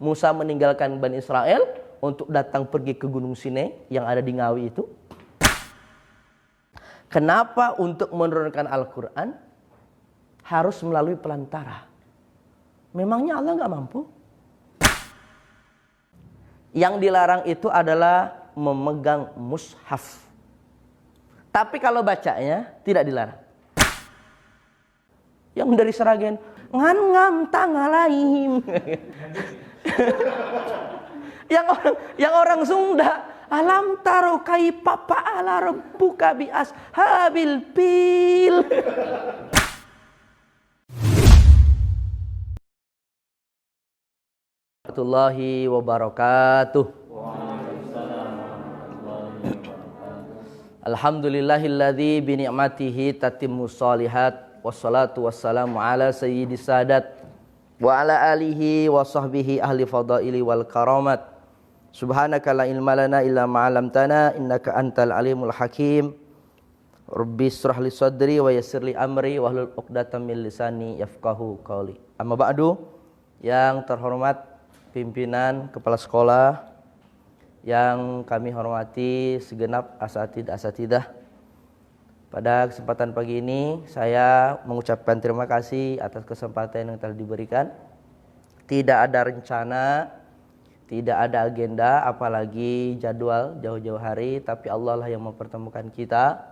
Musa meninggalkan Bani Israel untuk datang pergi ke Gunung Sinai yang ada di Ngawi itu. Kenapa untuk menurunkan Al-Quran harus melalui pelantara? Memangnya Allah nggak mampu? Yang dilarang itu adalah memegang mushaf. Tapi kalau bacanya tidak dilarang. Yang dari Seragen, ngam tangalaihim. yang orang Sunda, alam taro kaifa fa'ala rabbuka bi ashabil fil. Warahmatullahi wabarakatuh. Alhamdulillahilladzi bi ni'matihi tatimmus shalihat wassalatu wassalamu ala sayyidis sadat wa ala alihi wa sahbihi ahli fadaili wal karamat. Subhanaka la ilma lana illa ma 'allamtana innaka antal alimul hakim. Rabbi shrah li sadri wa yassir li amri wahlul 'uqdatam min lisani yafqahu qawli. Amma ba'du, yang terhormat pimpinan kepala sekolah, yang kami hormati segenap asatidah. Pada kesempatan pagi ini saya mengucapkan terima kasih atas kesempatan yang telah diberikan. Tidak ada rencana, tidak ada agenda, apalagi jadwal jauh-jauh hari, tapi Allah lah yang mempertemukan kita.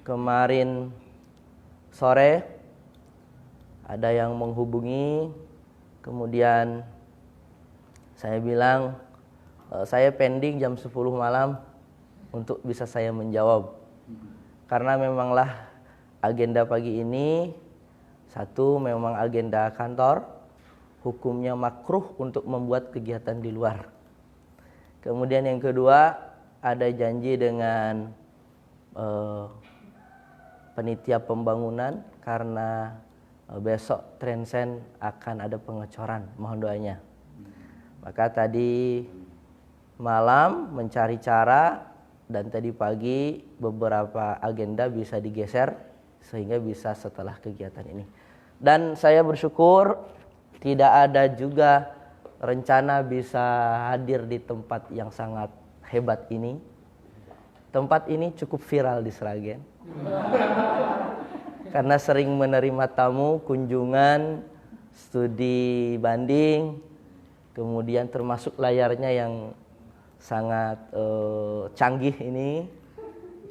Kemarin sore ada yang menghubungi, kemudian saya bilang saya pending jam 10 malam untuk bisa saya menjawab. Karena memanglah agenda pagi ini, satu memang agenda kantor, hukumnya makruh untuk membuat kegiatan di luar. Kemudian yang kedua, ada janji dengan panitia pembangunan karena besok Transend akan ada pengecoran, mohon doanya. Maka tadi malam mencari cara, dan tadi pagi beberapa agenda bisa digeser sehingga bisa setelah kegiatan ini. Dan saya bersyukur tidak ada juga rencana bisa hadir di tempat yang sangat hebat ini. Tempat ini cukup viral di Sragen. Karena sering menerima tamu, kunjungan, studi banding, kemudian termasuk layarnya yang sangat canggih ini,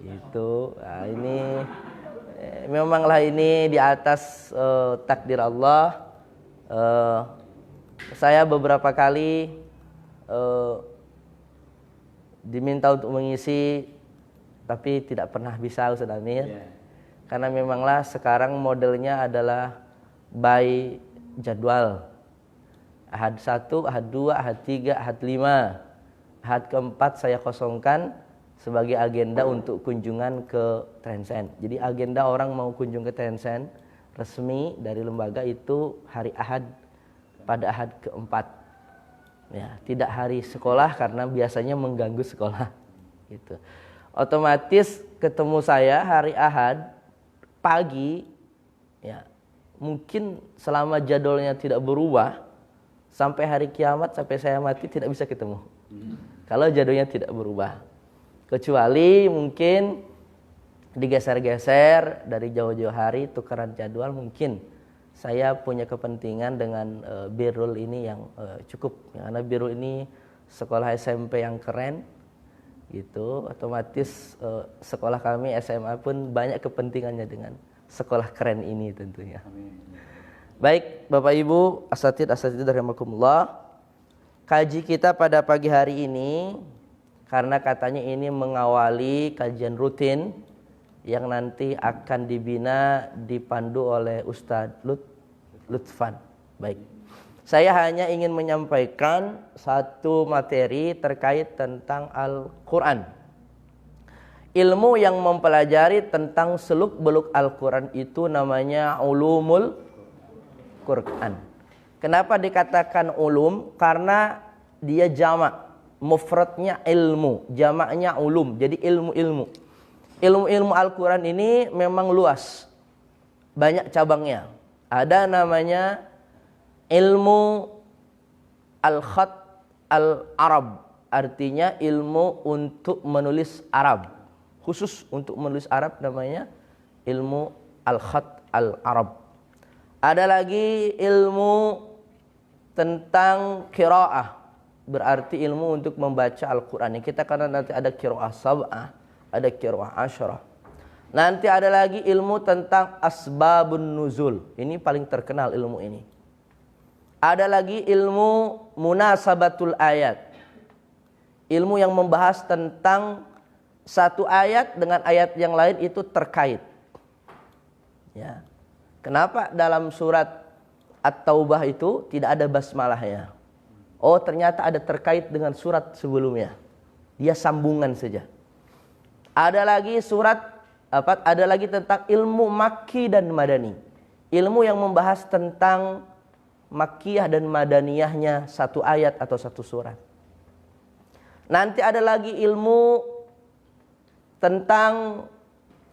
gitu. Nah, ini memanglah ini di atas takdir Allah. Saya beberapa kali diminta untuk mengisi, tapi tidak pernah bisa, Ustaz Amir. Karena memanglah sekarang modelnya adalah by jadwal. Ahad 1, Ahad 2, Ahad 3, Ahad 5. Ahad keempat saya kosongkan sebagai agenda untuk kunjungan ke Transend. Jadi agenda orang mau kunjung ke Transend resmi dari lembaga itu hari Ahad pada Ahad keempat. Ya, tidak hari sekolah karena biasanya mengganggu sekolah. Gitu. Otomatis ketemu saya hari Ahad pagi, ya mungkin selama jadwalnya tidak berubah sampai hari kiamat, sampai saya mati tidak bisa ketemu. Kalau jadwalnya tidak berubah, kecuali mungkin digeser-geser dari jauh-jauh hari, tukeran jadwal. Mungkin saya punya kepentingan dengan Birrul ini yang cukup, karena Birrul ini sekolah SMP yang keren, gitu. Otomatis sekolah kami SMA pun banyak kepentingannya dengan sekolah keren ini tentunya. Amin. Baik, Bapak Ibu, asatidz rahimakumullah. Kaji kita pada pagi hari ini, karena katanya ini mengawali kajian rutin yang nanti akan dibina, dipandu oleh Ustadz Lutfan. Baik, saya hanya ingin menyampaikan satu materi terkait tentang Al-Quran. Ilmu yang mempelajari tentang seluk-beluk Al-Quran itu namanya ulumul Quran. Kenapa dikatakan ulum? Karena dia jamak, mufradnya ilmu, jamaknya ulum. Jadi ilmu-ilmu. Ilmu-ilmu Al-Quran ini memang luas, banyak cabangnya. Ada namanya ilmu al-khat al-Arab, artinya ilmu untuk menulis Arab. Khusus untuk menulis Arab namanya ilmu al-khat al-Arab. Ada lagi ilmu tentang qiraah, berarti ilmu untuk membaca Al-Quran. Kita karena nanti ada qiraah sab'ah, ada qiraah asyarah. Nanti ada lagi ilmu tentang asbabun nuzul. Ini paling terkenal ilmu ini. Ada lagi ilmu munasabatul ayat. Ilmu yang membahas tentang satu ayat dengan ayat yang lain itu terkait. Ya. Kenapa dalam surat At-Taubah itu tidak ada basmalahnya? Oh, ternyata ada terkait dengan surat sebelumnya. Dia sambungan saja. Ada lagi ada lagi tentang ilmu Makki dan Madani. Ilmu yang membahas tentang Makkiyah dan Madaniyahnya satu ayat atau satu surat. Nanti ada lagi ilmu tentang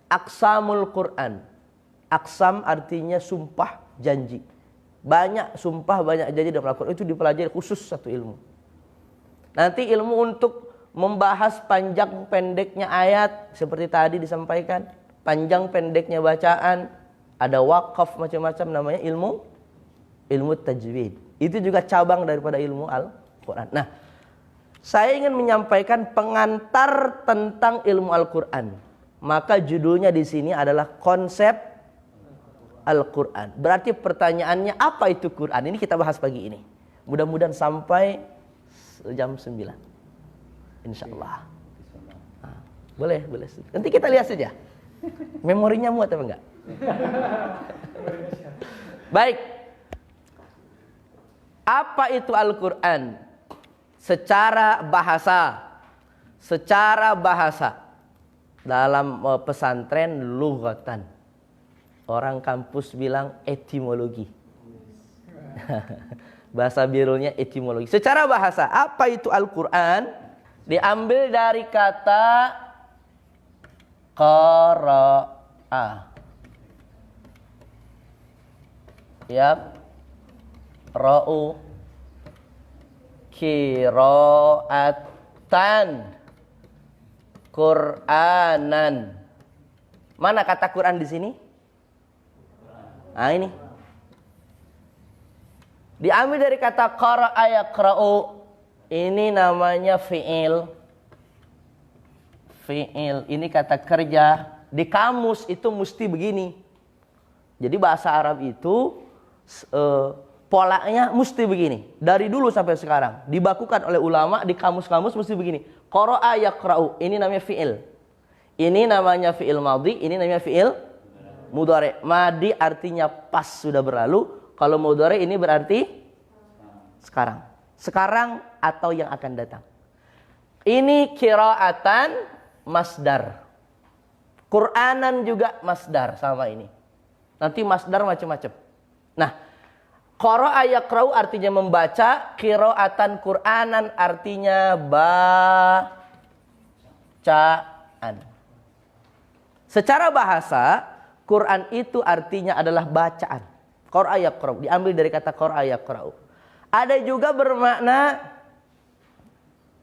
aqsamul Quran. Aqsam artinya sumpah janji. Banyak sumpah, banyak janji dalam Al-Quran. Itu dipelajari khusus satu ilmu. Nanti ilmu untuk membahas panjang pendeknya ayat. Seperti tadi disampaikan. Panjang pendeknya bacaan. Ada wakaf macam-macam, namanya ilmu tajwid. Itu juga cabang daripada ilmu Al-Quran. Nah, saya ingin menyampaikan pengantar tentang ilmu Al-Quran. Maka judulnya di sini adalah konsep Al-Quran. Berarti pertanyaannya apa itu Quran? Ini kita bahas pagi ini. Mudah-mudahan sampai jam 9. Insyaallah. Boleh. Nanti kita lihat saja. Memorinya muat apa enggak? Baik. Apa itu Al-Quran? Secara bahasa. Dalam pesantren lughatan. Orang kampus bilang etimologi. Bahasa birunya etimologi. Secara bahasa, apa itu Al-Quran? Diambil dari kata qara'a. Yap. Ra'u. Qira'atan. Qur'anan. Mana kata Quran di sini? Nah ini. Diambil dari kata qara'a yaqra'u. Ini namanya fi'il. Ini kata kerja. Di kamus itu mesti begini. Jadi bahasa Arab itu polanya mesti begini. Dari dulu sampai sekarang. Dibakukan oleh ulama di kamus-kamus mesti begini. Qara'a yaqra'u. Ini namanya fi'il. Ini namanya fi'il madhi. Ini namanya fi'il mudhari'. Madhi artinya pas sudah berlalu. Kalau mudhari' ini berarti sekarang. Sekarang atau yang akan datang. Ini qira'atan masdar. Qur'anan juga masdar sama ini. Nanti masdar macam-macam. Nah, qara'a yaqra'u artinya membaca, qira'atan Qur'anan artinya bacaan. Secara bahasa Quran itu artinya adalah bacaan. Qara'a yaqra'u, diambil dari kata qara'a yaqra'u. Ada juga bermakna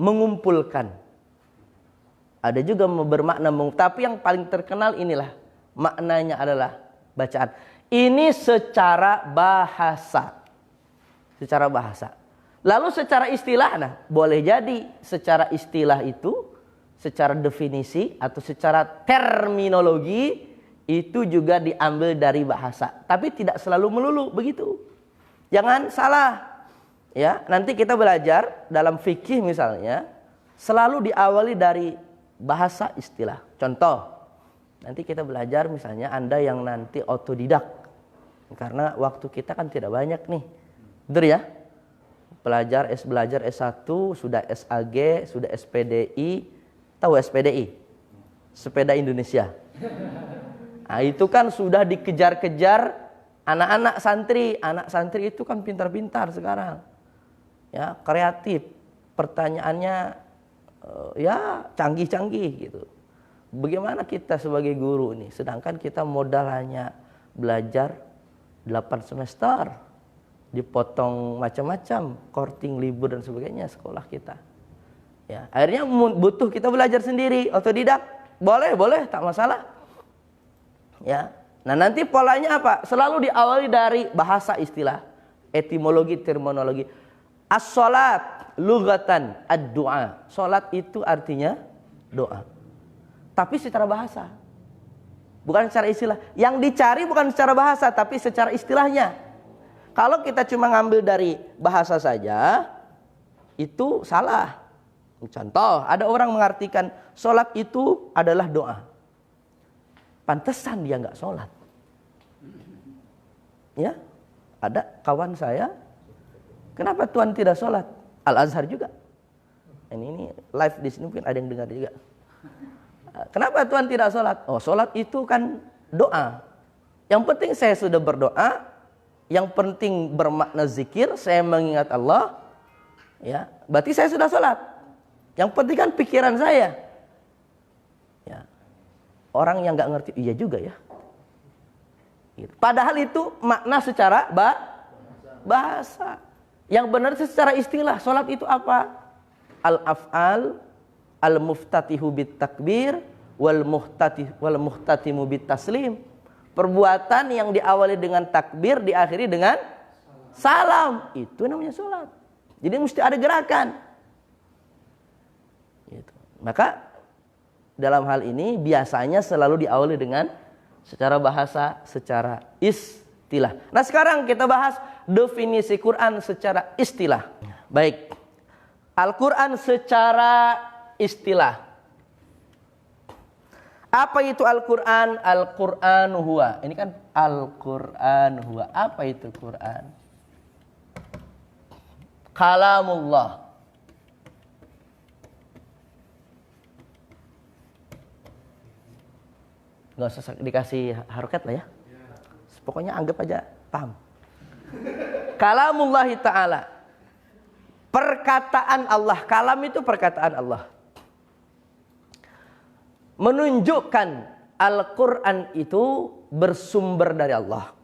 mengumpulkan. Ada juga bermakna tapi yang paling terkenal inilah maknanya adalah bacaan. Ini secara bahasa. Secara bahasa. Lalu secara istilah, nah boleh jadi secara istilah itu, secara definisi atau secara terminologi itu juga diambil dari bahasa, tapi tidak selalu melulu begitu. Jangan salah. Ya, nanti kita belajar dalam fikih misalnya selalu diawali dari bahasa istilah. Contoh, nanti kita belajar misalnya Anda yang nanti otodidak. Karena waktu kita kan tidak banyak nih. Betul ya? Belajar S1, sudah SAG, sudah SPDI. Tahu SPDI? Sepeda Indonesia. Nah, itu kan sudah dikejar-kejar anak-anak santri. Anak santri itu kan pintar-pintar sekarang. Ya, kreatif. Pertanyaannya ya canggih-canggih gitu. Bagaimana kita sebagai guru nih? Sedangkan kita modal hanya belajar 8 semester. dipotong macam-macam, korting, libur dan sebagainya sekolah kita. Ya, akhirnya butuh kita belajar sendiri, otodidak. Boleh, tak masalah. Ya. Nah, nanti polanya apa? Selalu diawali dari bahasa istilah, etimologi, terminologi. As-salat lughatan ad-du'a. Salat itu artinya doa. Tapi secara bahasa. Bukan secara istilah. Yang dicari bukan secara bahasa, tapi secara istilahnya. Kalau kita cuma ngambil dari bahasa saja, itu salah. Contoh, ada orang mengartikan sholat itu adalah doa. Pantesan dia nggak sholat. Ya, ada kawan saya, kenapa Tuhan tidak sholat? Al-Azhar juga. Ini live di sini mungkin ada yang dengar juga. Kenapa Tuhan tidak sholat? Oh, sholat itu kan doa. Yang penting saya sudah berdoa, yang penting bermakna zikir, saya mengingat Allah, ya, berarti saya sudah sholat. Yang penting kan pikiran saya. Ya. Orang yang nggak ngerti, iya juga ya. Gitu. Padahal itu makna secara bahasa. Yang benar secara istilah, sholat itu apa? Al-af'al al-muftatihu bit takbir wal muhtatimu bit taslim. Perbuatan yang diawali dengan takbir, diakhiri dengan salam. Itu namanya sholat. Jadi mesti ada gerakan. Gitu. Maka dalam hal ini biasanya selalu diawali dengan secara bahasa, secara istilah. Nah, sekarang kita bahas definisi Quran secara istilah. Baik. Al-Quran secara istilah. Apa itu Al-Quran? Al-Quran huwa. Ini kan Al-Quran huwa. Apa itu Quran? Kalamullah. Nggak usah dikasih harokat lah ya. Pokoknya anggap aja paham. Kalamullahi ta'ala. Perkataan Allah. Kalam itu perkataan Allah. Menunjukkan Al-Quran itu bersumber dari Allah.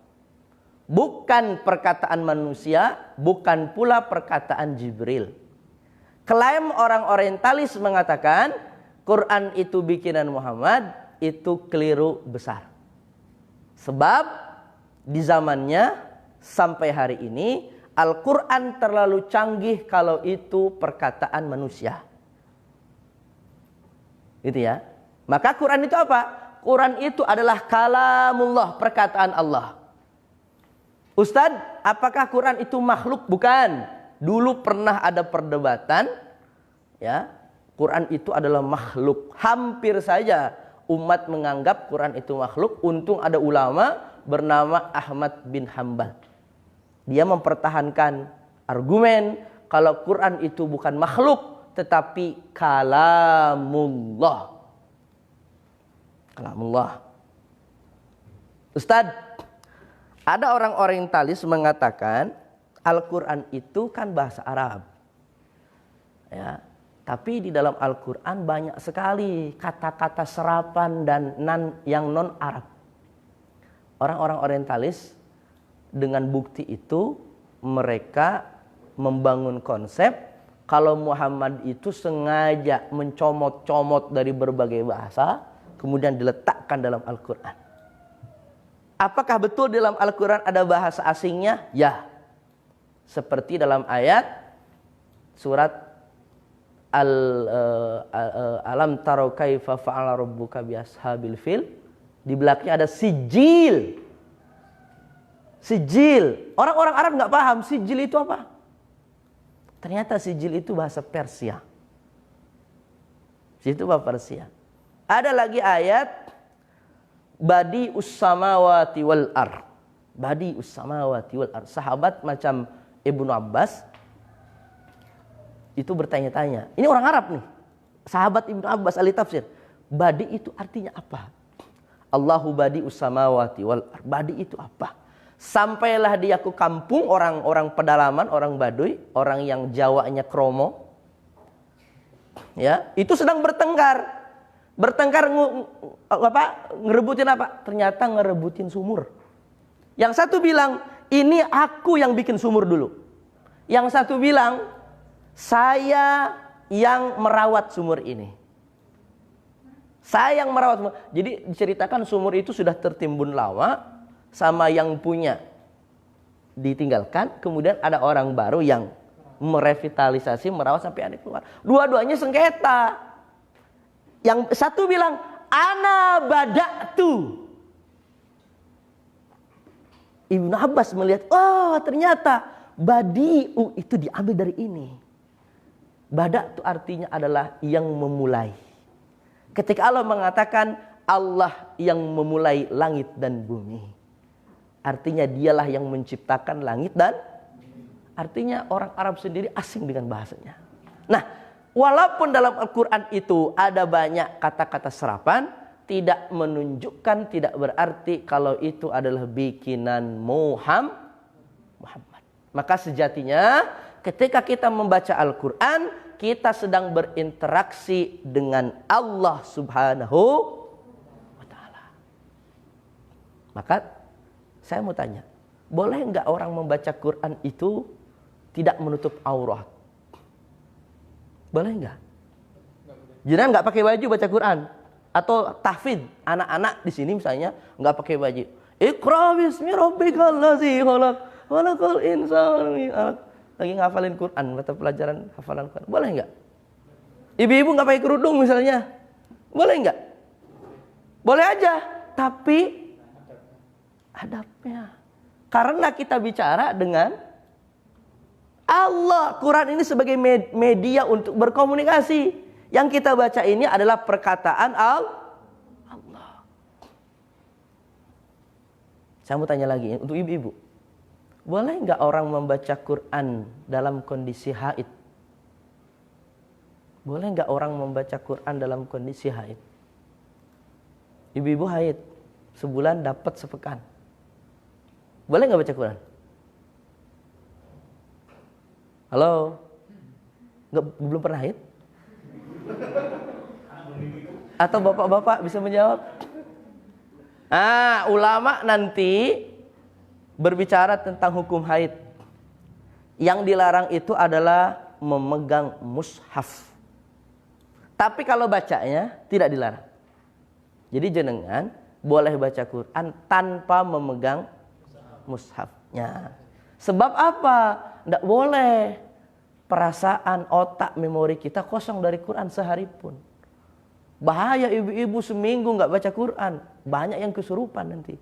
Bukan perkataan manusia, bukan pula perkataan Jibril. Klaim orang orientalis mengatakan Quran itu bikinan Muhammad, itu keliru besar. Sebab di zamannya sampai hari ini Al-Quran terlalu canggih kalau itu perkataan manusia. Gitu ya. Maka Quran itu apa? Quran itu adalah kalamullah, perkataan Allah. Ustadz, apakah Quran itu makhluk? Bukan. Dulu pernah ada perdebatan, ya. Quran itu adalah makhluk. Hampir saja umat menganggap Quran itu makhluk. Untung ada ulama bernama Ahmad bin Hanbal. Dia mempertahankan argumen kalau Quran itu bukan makhluk tetapi kalamullah. Kalamullah. Ustadz, ada orang orientalis mengatakan Al-Quran itu kan bahasa Arab. Ya, tapi di dalam Al-Quran banyak sekali kata-kata serapan dan yang non-Arab. Orang-orang orientalis dengan bukti itu mereka membangun konsep kalau Muhammad itu sengaja mencomot-comot dari berbagai bahasa kemudian diletakkan dalam Al-Quran. Apakah betul dalam Al-Quran ada bahasa asingnya? Ya. Seperti dalam ayat surat Alam taro kaifa fa'ala rabbuka bi ashabil fil. Di belakangnya ada sijil. Sijil. Orang-orang Arab nggak paham sijil itu apa. Ternyata sijil itu bahasa Persia. Itu bahasa Persia. Ada lagi ayat Badi ussamawati wal ar. Badi ussamawati wal ar. Sahabat macam Ibnu Abbas itu bertanya-tanya. Ini orang Arab nih. Sahabat Ibnu Abbas ahli tafsir. Badi itu artinya apa? Allahu badi ussamawati wal ar. Badi itu apa? Sampailah dia ke kampung orang-orang pedalaman, orang Baduy, orang yang Jawanya kromo. Ya, itu sedang bertengkar. Bertengkar ngerebutin apa? Ternyata ngerebutin sumur. Yang satu bilang, ini aku yang bikin sumur dulu. Yang satu bilang, saya yang merawat sumur ini. Saya yang merawat sumur. Jadi diceritakan sumur itu sudah tertimbun lama, sama yang punya ditinggalkan. Kemudian ada orang baru yang merevitalisasi, merawat sampai ada keluar. Dua-duanya sengketa. Yang satu bilang, ana bada'tu. Ibnu Abbas melihat, oh ternyata badi'u itu diambil dari ini. Bada'tu artinya adalah yang memulai. Ketika Allah mengatakan Allah yang memulai langit dan bumi, artinya dialah yang menciptakan langit dan artinya orang Arab sendiri asing dengan bahasanya. Nah, walaupun dalam Al-Quran itu ada banyak kata-kata serapan, tidak menunjukkan, tidak berarti kalau itu adalah bikinan Muhammad. Maka sejatinya ketika kita membaca Al-Quran, kita sedang berinteraksi dengan Allah Subhanahu wa Ta'ala. Maka saya mau tanya, boleh nggak orang membaca Quran itu tidak menutup aurat? Boleh nggak? Jangan nggak pakai baju baca Quran. Atau tahfidz, anak-anak di sini misalnya nggak pakai baju. Iqra bismi rabbikal ladzi khalaq, khalaqal insana. Lagi ngafalin Quran, mata pelajaran hafalan Quran. Boleh nggak? Ibu-ibu nggak pakai kerudung misalnya. Boleh nggak? Boleh aja, tapi adabnya. Karena kita bicara dengan Allah. Quran ini sebagai media untuk berkomunikasi. Yang kita baca ini adalah perkataan Allah. Saya mau tanya lagi untuk ibu-ibu. Boleh nggak orang membaca Quran dalam kondisi haid? Boleh nggak orang membaca Quran dalam kondisi haid? Ibu-ibu haid, sebulan dapat sepekan. Boleh nggak baca Quran? Halo? Belum pernah haid? Atau bapak-bapak bisa menjawab? Ulama nanti berbicara tentang hukum haid. Yang dilarang itu adalah memegang mushaf. Tapi kalau bacanya tidak dilarang. Jadi jenengan boleh baca Quran tanpa memegang mushafnya. Sebab apa? Tidak boleh perasaan, otak, memori kita kosong dari Quran sehari pun. Bahaya ibu-ibu seminggu nggak baca Quran. Banyak yang kesurupan nanti.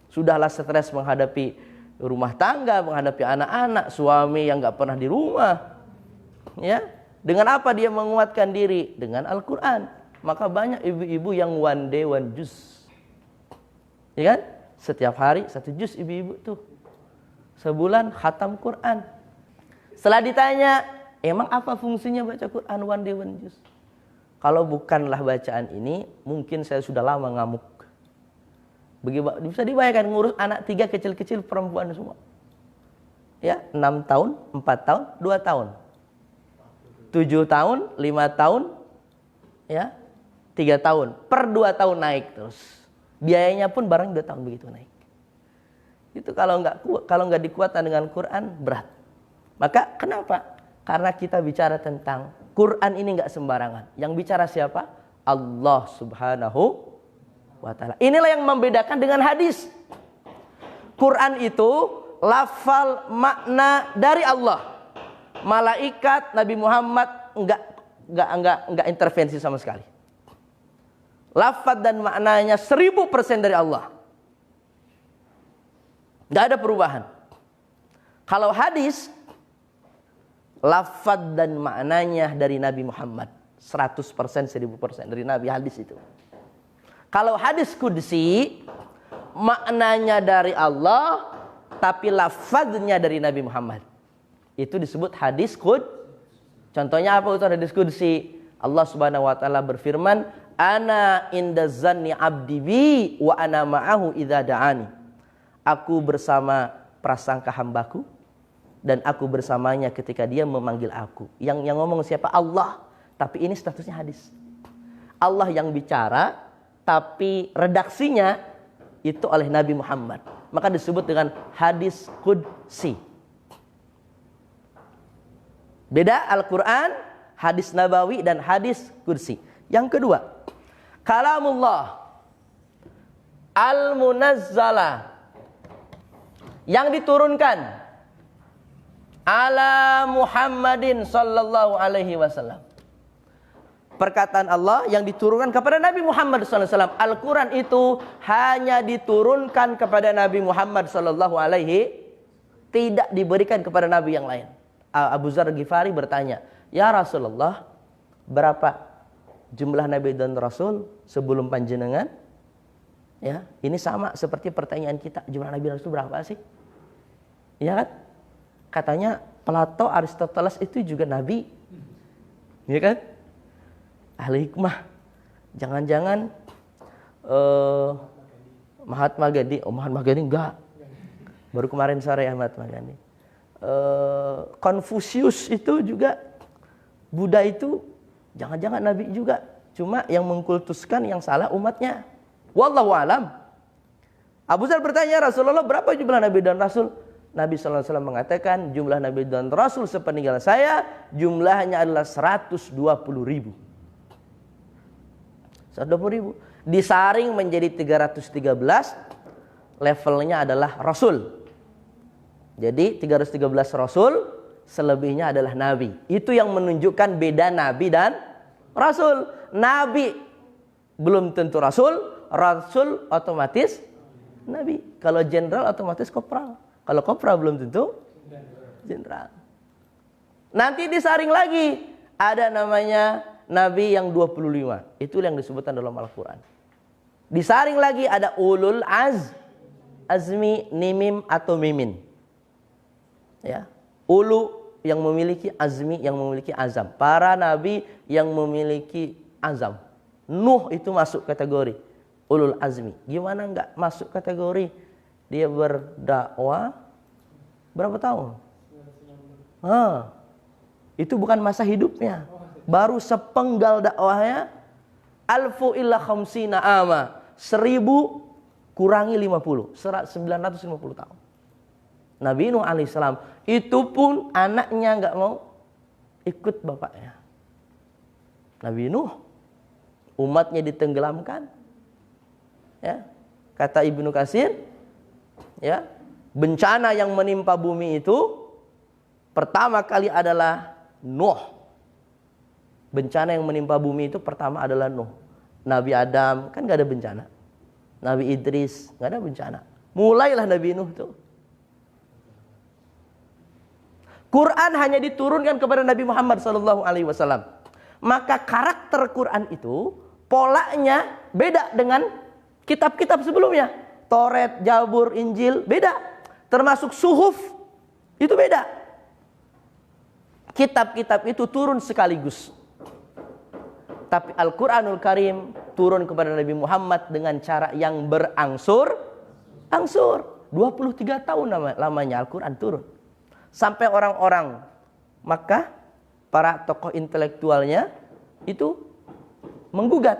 Sudahlah stres menghadapi rumah tangga, menghadapi anak-anak, suami yang nggak pernah di rumah. Ya, dengan apa dia menguatkan diri? Dengan Al-Quran. Maka banyak ibu-ibu yang one day one juz. Ya kan? Setiap hari 1 juz ibu-ibu tuh. Sebulan khatam Quran. Setelah ditanya, emang apa fungsinya baca Quran one day one juz? Kalau bukanlah bacaan ini, mungkin saya sudah lama ngamuk. Bisa dibayangkan ngurus anak 3 kecil-kecil perempuan semua. Ya, 6 tahun, 4 tahun, 2 tahun. 7 tahun, 5 tahun, ya, 3 tahun. Per 2 tahun naik terus. Biayanya pun barang 2 tahun begitu naik. Itu kalau nggak dikuatkan dengan Quran berat. Maka kenapa? Karena kita bicara tentang Quran ini nggak sembarangan. Yang bicara siapa? Allah Subhanahu wa Ta'ala. Inilah yang membedakan dengan hadis. Quran itu lafal makna dari Allah. Malaikat Nabi Muhammad nggak intervensi sama sekali. Lafaz dan maknanya 1000% dari Allah. Nggak ada perubahan. Kalau hadis, lafaz dan maknanya dari Nabi Muhammad 100%, 1000% dari Nabi hadis itu. Kalau hadis qudsi, maknanya dari Allah tapi lafaznya dari Nabi Muhammad. Itu disebut hadis qudsi. Contohnya apa itu hadis qudsi? Allah Subhanahu wa Ta'ala berfirman, "Ana inda zanni 'abdi bi wa ana ma'ahu idza da'ani." Aku bersama prasangka hambaku dan aku bersamanya ketika dia memanggil aku. Yang ngomong siapa? Allah. Tapi ini statusnya hadis. Allah yang bicara, tapi redaksinya itu oleh Nabi Muhammad. maka disebut dengan hadis qudsi. Beda Al-Quran, hadis nabawi dan hadis qudsi. Yang kedua, kalamullah al-munazzala, yang diturunkan ala Muhammadin sallallahu alaihi wasallam. Perkataan Allah yang diturunkan kepada Nabi Muhammad sallallahu alaihi wasallam. Al-Quran itu hanya diturunkan kepada Nabi Muhammad sallallahu alaihi, tidak diberikan kepada nabi yang lain. Abu Dzar Ghifari bertanya, "Ya Rasulullah, berapa jumlah nabi dan rasul sebelum panjenengan?" Ya, ini sama seperti pertanyaan kita, jumlah nabi dan rasul berapa sih? Ya kan? Katanya Plato, Aristoteles itu juga nabi. Ya kan? Ahli hikmah. Jangan-jangan Mahatma Gandhi. Oh, Mahatma Gandhi enggak. Baru kemarin sore ya Mahatma Gandhi. Konfusius itu juga, Buddha itu jangan-jangan nabi juga. Cuma yang mengkultuskan yang salah umatnya. Wallahu alam. Abu Dzar bertanya, Rasulullah, berapa jumlah nabi dan rasul? Nabi sallallahu alaihi wasallam mengatakan, jumlah nabi dan rasul sepeninggal saya jumlahnya adalah 120.000. 120.000 disaring menjadi 313, levelnya adalah rasul. Jadi 313 rasul, selebihnya adalah nabi. Itu yang menunjukkan beda nabi dan rasul. Nabi belum tentu rasul, rasul otomatis nabi. Kalau jenderal otomatis kopral. Kalau kopral belum tentu jenderal. Nanti disaring lagi, ada namanya nabi yang 25. Itu yang disebutkan dalam Al-Quran. Disaring lagi ada ulul azmi, nimim atau mimin. Ya. Ulu yang memiliki azmi, yang memiliki azam. Para nabi yang memiliki azam. Nuh itu masuk kategori ulul azmi. Gimana enggak masuk kategori? Dia berdakwah berapa tahun? Itu bukan masa hidupnya. Baru sepenggal dakwahnya. Alfu illa khamsina ama. 1000 kurangi 50. 950 tahun. Nabi Nuh alaihissalam. Itu pun anaknya enggak mau ikut bapaknya. Nabi Nuh. Umatnya ditenggelamkan. Ya. Kata Ibnu Katsir. Ya. Bencana yang menimpa bumi itu. Pertama kali adalah Nuh. Bencana yang menimpa bumi itu pertama adalah Nuh. Nabi Adam kan gak ada bencana. Nabi Idris gak ada bencana. Mulailah Nabi Nuh tuh. Quran hanya diturunkan kepada Nabi Muhammad SAW. Maka karakter Quran itu polanya beda dengan kitab-kitab sebelumnya. Taurat, Zabur, Injil beda. Termasuk Suhuf itu beda. Kitab-kitab itu turun sekaligus. Tapi Al-Quranul Karim turun kepada Nabi Muhammad dengan cara yang berangsur-angsur. 23 tahun lamanya Al-Quran turun. Sampai orang-orang Makkah, para tokoh intelektualnya itu menggugat.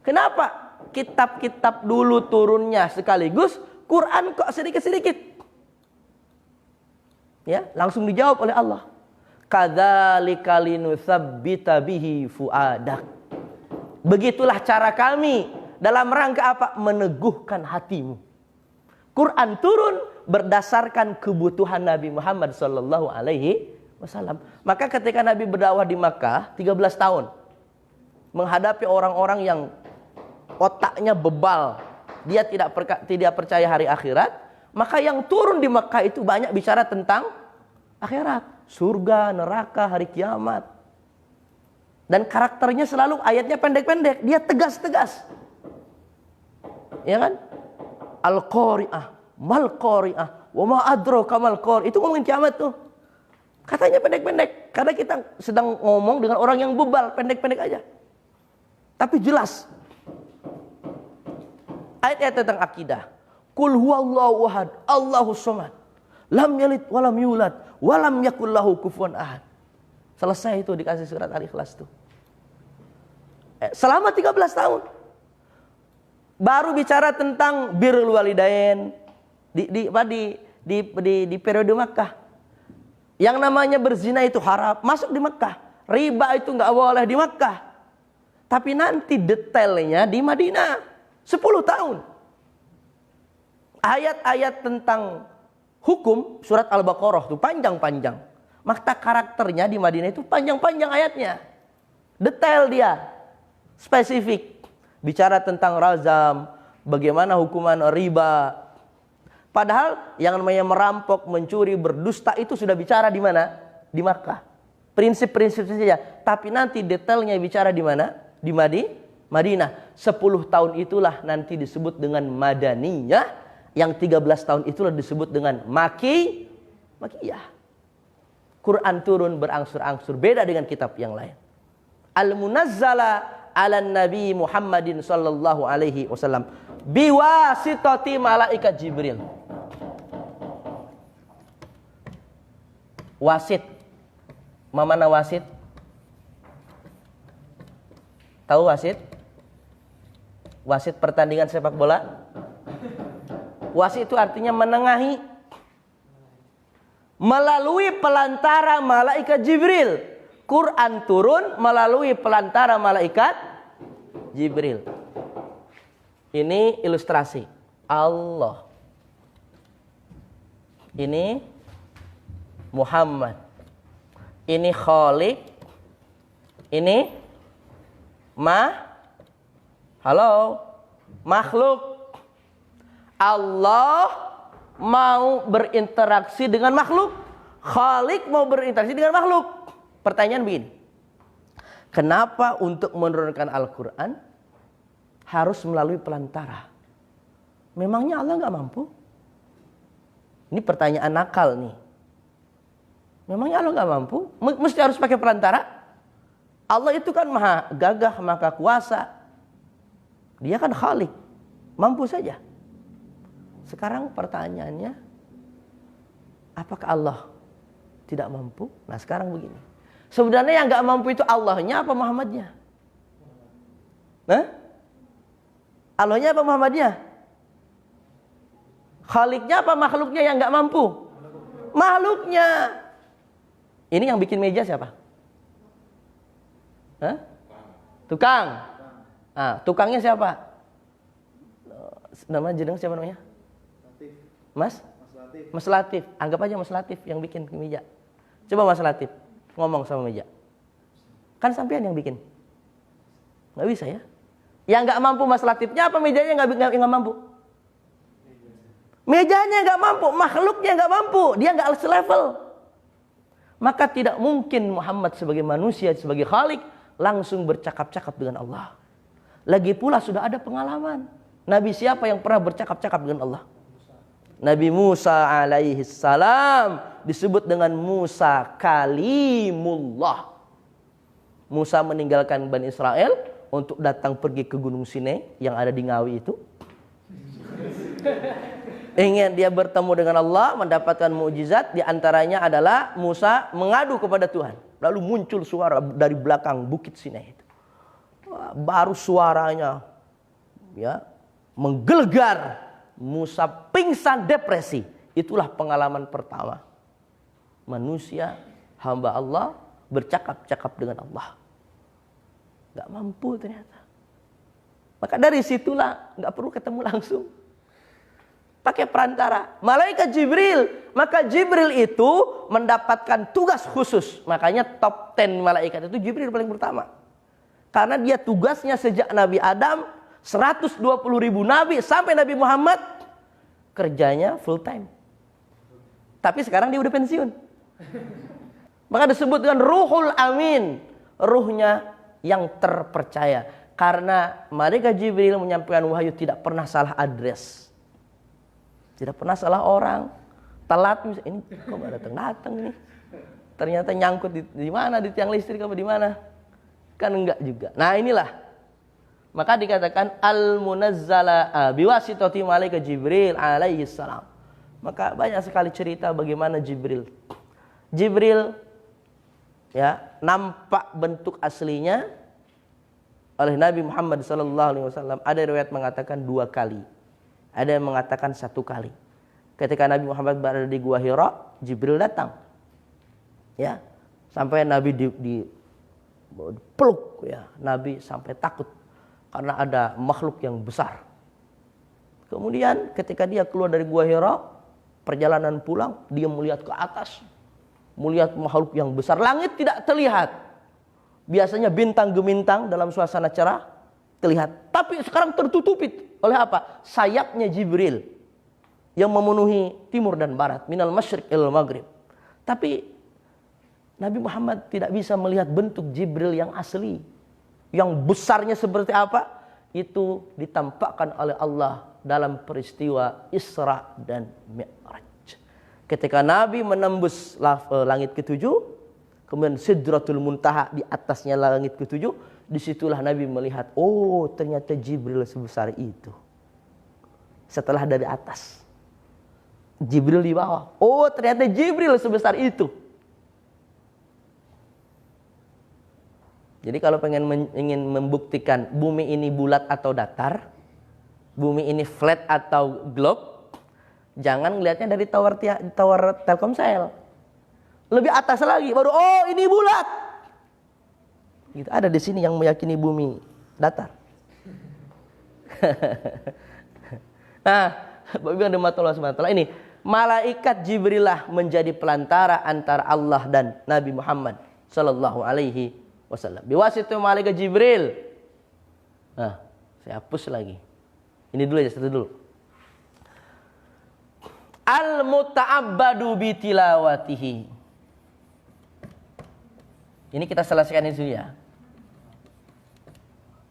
Kenapa kitab-kitab dulu turunnya sekaligus, Quran kok sedikit-sedikit? Ya, langsung dijawab oleh Allah. Kadzalika linutsabbita bihi fuadak. Begitulah cara kami dalam rangka apa? Meneguhkan hatimu. Quran turun berdasarkan kebutuhan Nabi Muhammad sallallahu alaihi wasallam. Maka ketika Nabi berdakwah di Makkah 13 tahun menghadapi orang-orang yang otaknya bebal, dia tidak percaya hari akhirat, maka yang turun di Makkah itu banyak bicara tentang akhirat, surga, neraka, hari kiamat. Dan karakternya selalu ayatnya pendek-pendek, dia tegas-tegas. Ya kan? Al-Qari'ah, mal-Qari'ah, wa ma adraka mal-Qari'ah. Itu ngomongin kiamat tuh. Katanya pendek-pendek. Karena kita sedang ngomong dengan orang yang bebal, pendek-pendek aja. Tapi jelas. Ayat-ayat tentang akidah. Qul huwallahu ahad, Allahus samad. Lam yalid walam yulad, walam yakul lahu kufuwan ahad. Selesai itu dikasih surat Al-Ikhlas tuh. Selama 13 tahun. Baru bicara tentang birrul walidain, di periode Makkah. Yang namanya berzina itu haram, masuk di Makkah. Riba itu nggak boleh di Makkah. Tapi nanti detailnya di Madinah. 10 tahun. Ayat-ayat tentang hukum surat Al-Baqarah itu panjang-panjang. Maka karakternya di Madinah itu panjang-panjang ayatnya. Detail dia. Spesifik. Bicara tentang razam, bagaimana hukuman riba. Padahal yang namanya merampok, mencuri, berdusta itu sudah bicara di mana? Di Makkah. Prinsip-prinsip saja. Tapi nanti detailnya bicara di mana? Di Madinah. 10 tahun itulah nanti disebut dengan Madaniyah. Yang 13 tahun itulah disebut dengan Makiyah. Quran turun berangsur-angsur, beda dengan kitab yang lain. Al-munazzala ala Nabi Muhammadin sallallahu alaihi wasallam biwasitati malaikat Jibril. Wasit. Mana wasit? Tahu wasit? Wasit pertandingan sepak bola? Wasit itu artinya menengahi. Melalui pelantara malaikat Jibril. Quran turun melalui pelantara malaikat Jibril. Ini ilustrasi. Allah. Ini Muhammad. Ini Khaliq. Ini makhluk. Allah mau berinteraksi dengan makhluk. Khaliq mau berinteraksi dengan makhluk. Pertanyaan begini. Kenapa untuk menurunkan Al-Quran harus melalui pelantara? Memangnya Allah nggak mampu? Ini pertanyaan nakal nih. Memangnya Allah nggak mampu? Mesti harus pakai pelantara? Allah itu kan maha gagah, maha kuasa. Dia kan Khaliq. Mampu saja. Sekarang pertanyaannya, apakah Allah tidak mampu? Nah sekarang begini. Sebenarnya yang nggak mampu itu Allahnya apa Muhammadnya? Allahnya apa Muhammadnya? Khaliknya apa makhluknya yang nggak mampu? Makhluknya. Ini yang bikin meja siapa? Tukang. Tukangnya siapa? Nama jeneng siapa namanya? Mas Latif. Anggap aja Mas Latif yang bikin meja. Coba Mas Latif ngomong sama meja. Kan sampean yang bikin. Nggak bisa ya? Yang nggak mampu Mas Latifnya apa mejanya nggak mampu? Mejanya nggak mampu, makhluknya nggak mampu, dia nggak selevel. Maka tidak mungkin Muhammad sebagai manusia, sebagai Khalik langsung bercakap-cakap dengan Allah. Lagi pula sudah ada pengalaman. Nabi siapa yang pernah bercakap-cakap dengan Allah? Nabi Musa alaihi salam disebut dengan Musa kalimullah. Musa meninggalkan Bani Israel untuk datang pergi ke Gunung Sinai yang ada di Ngawi itu. Ingin dia bertemu dengan Allah, mendapatkan mukjizat, di antaranya adalah Musa mengadu kepada Tuhan. Lalu muncul suara dari belakang bukit Sinai itu. Baru suaranya menggelegar. Musa pingsan depresi. Itulah pengalaman pertama. Manusia, hamba Allah, bercakap-cakap dengan Allah. Gak mampu ternyata. Maka dari situlah gak perlu ketemu langsung. Pakai perantara. Malaikat Jibril. Maka Jibril itu mendapatkan tugas khusus. Makanya top 10 malaikat itu Jibril paling pertama. Karena dia tugasnya sejak Nabi Adam, 120.000 nabi sampai Nabi Muhammad, kerjanya full time. Tapi sekarang dia udah pensiun. Maka disebut dengan Ruhul Amin, ruhnya yang terpercaya. Karena malaikat Jibril menyampaikan wahyu tidak pernah salah address, tidak pernah salah orang. Telat misalnya, ini kok gak datang nih, ternyata nyangkut di mana, di tiang listrik apa di mana, kan enggak juga. Nah inilah. Maka dikatakan al-munazzala biwasitati malaikat Jibril alaihi salam. Maka banyak sekali cerita bagaimana Jibril nampak bentuk aslinya oleh Nabi Muhammad sallallahu alaihi wasallam. Ada riwayat mengatakan 2 kali. Ada yang mengatakan 1 kali. Ketika Nabi Muhammad berada di Gua Hira, Jibril datang. Ya. Sampai Nabi peluk ya. Nabi sampai takut karena ada makhluk yang besar. Kemudian ketika dia keluar dari Gua Hira, perjalanan pulang, dia melihat ke atas. Melihat makhluk yang besar. Langit tidak terlihat. Biasanya bintang gemintang dalam suasana cerah terlihat. Tapi sekarang tertutupi oleh apa? Sayapnya Jibril yang memenuhi timur dan barat. Minal masyriq ilal maghrib. Tapi Nabi Muhammad tidak bisa melihat bentuk Jibril yang asli. Yang besarnya seperti apa? Itu ditampakkan oleh Allah dalam peristiwa Isra dan Mi'raj. Ketika Nabi menembus langit ketujuh, kemudian Sidratul Muntaha di atasnya langit ketujuh, disitulah Nabi melihat, oh ternyata Jibril sebesar itu. Setelah dari atas, Jibril di bawah, oh ternyata Jibril sebesar itu. Jadi kalau ingin membuktikan bumi ini bulat atau datar, bumi ini flat atau globe, jangan melihatnya dari tower Telkomsel. Lebih atas lagi baru oh ini bulat. Gitu. Ada di sini yang meyakini bumi datar. Nah, Bapak Ibu yang dirahmati Allah ini, malaikat Jibril lah menjadi pelantara antara Allah dan Nabi Muhammad sallallahu alaihi wasallam. Biwasitah malaikat Jibril. Nah, saya hapus lagi. Ini dulu aja, satu dulu. Al-muta'abbadu bitilawatihi. Ini kita selesaikan itu ya.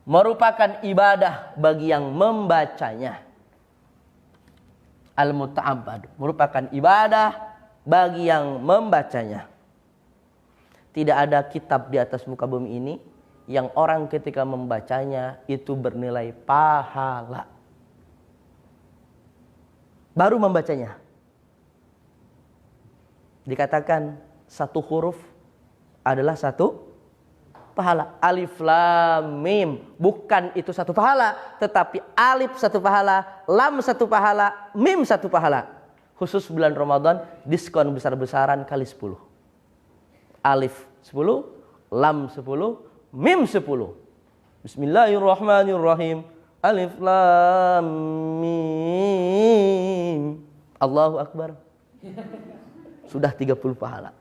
Merupakan ibadah bagi yang membacanya. Al-muta'abbadu merupakan ibadah bagi yang membacanya. Tidak ada kitab di atas muka bumi ini yang orang ketika membacanya itu bernilai pahala. Baru membacanya. Dikatakan satu huruf adalah satu pahala. Alif lam mim. Bukan itu satu pahala, tetapi alif satu pahala, lam satu pahala, mim satu pahala. Khusus bulan Ramadan diskon besar-besaran kali 10. Alif 10, lam 10, mim 10. Bismillahirrahmanirrahim. Alif lam mim. Allahu Akbar. Sudah 30 pahala.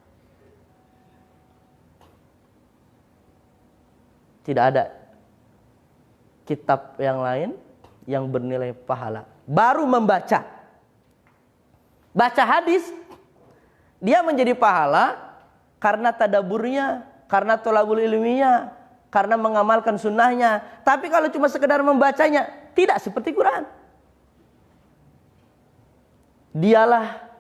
Tidak ada kitab yang lain yang bernilai pahala. Baru membaca. Baca hadis, dia menjadi pahala karena tadaburnya, karena tolabul ilminya, karena mengamalkan sunnahnya. Tapi kalau cuma sekedar membacanya, tidak seperti Quran. Dialah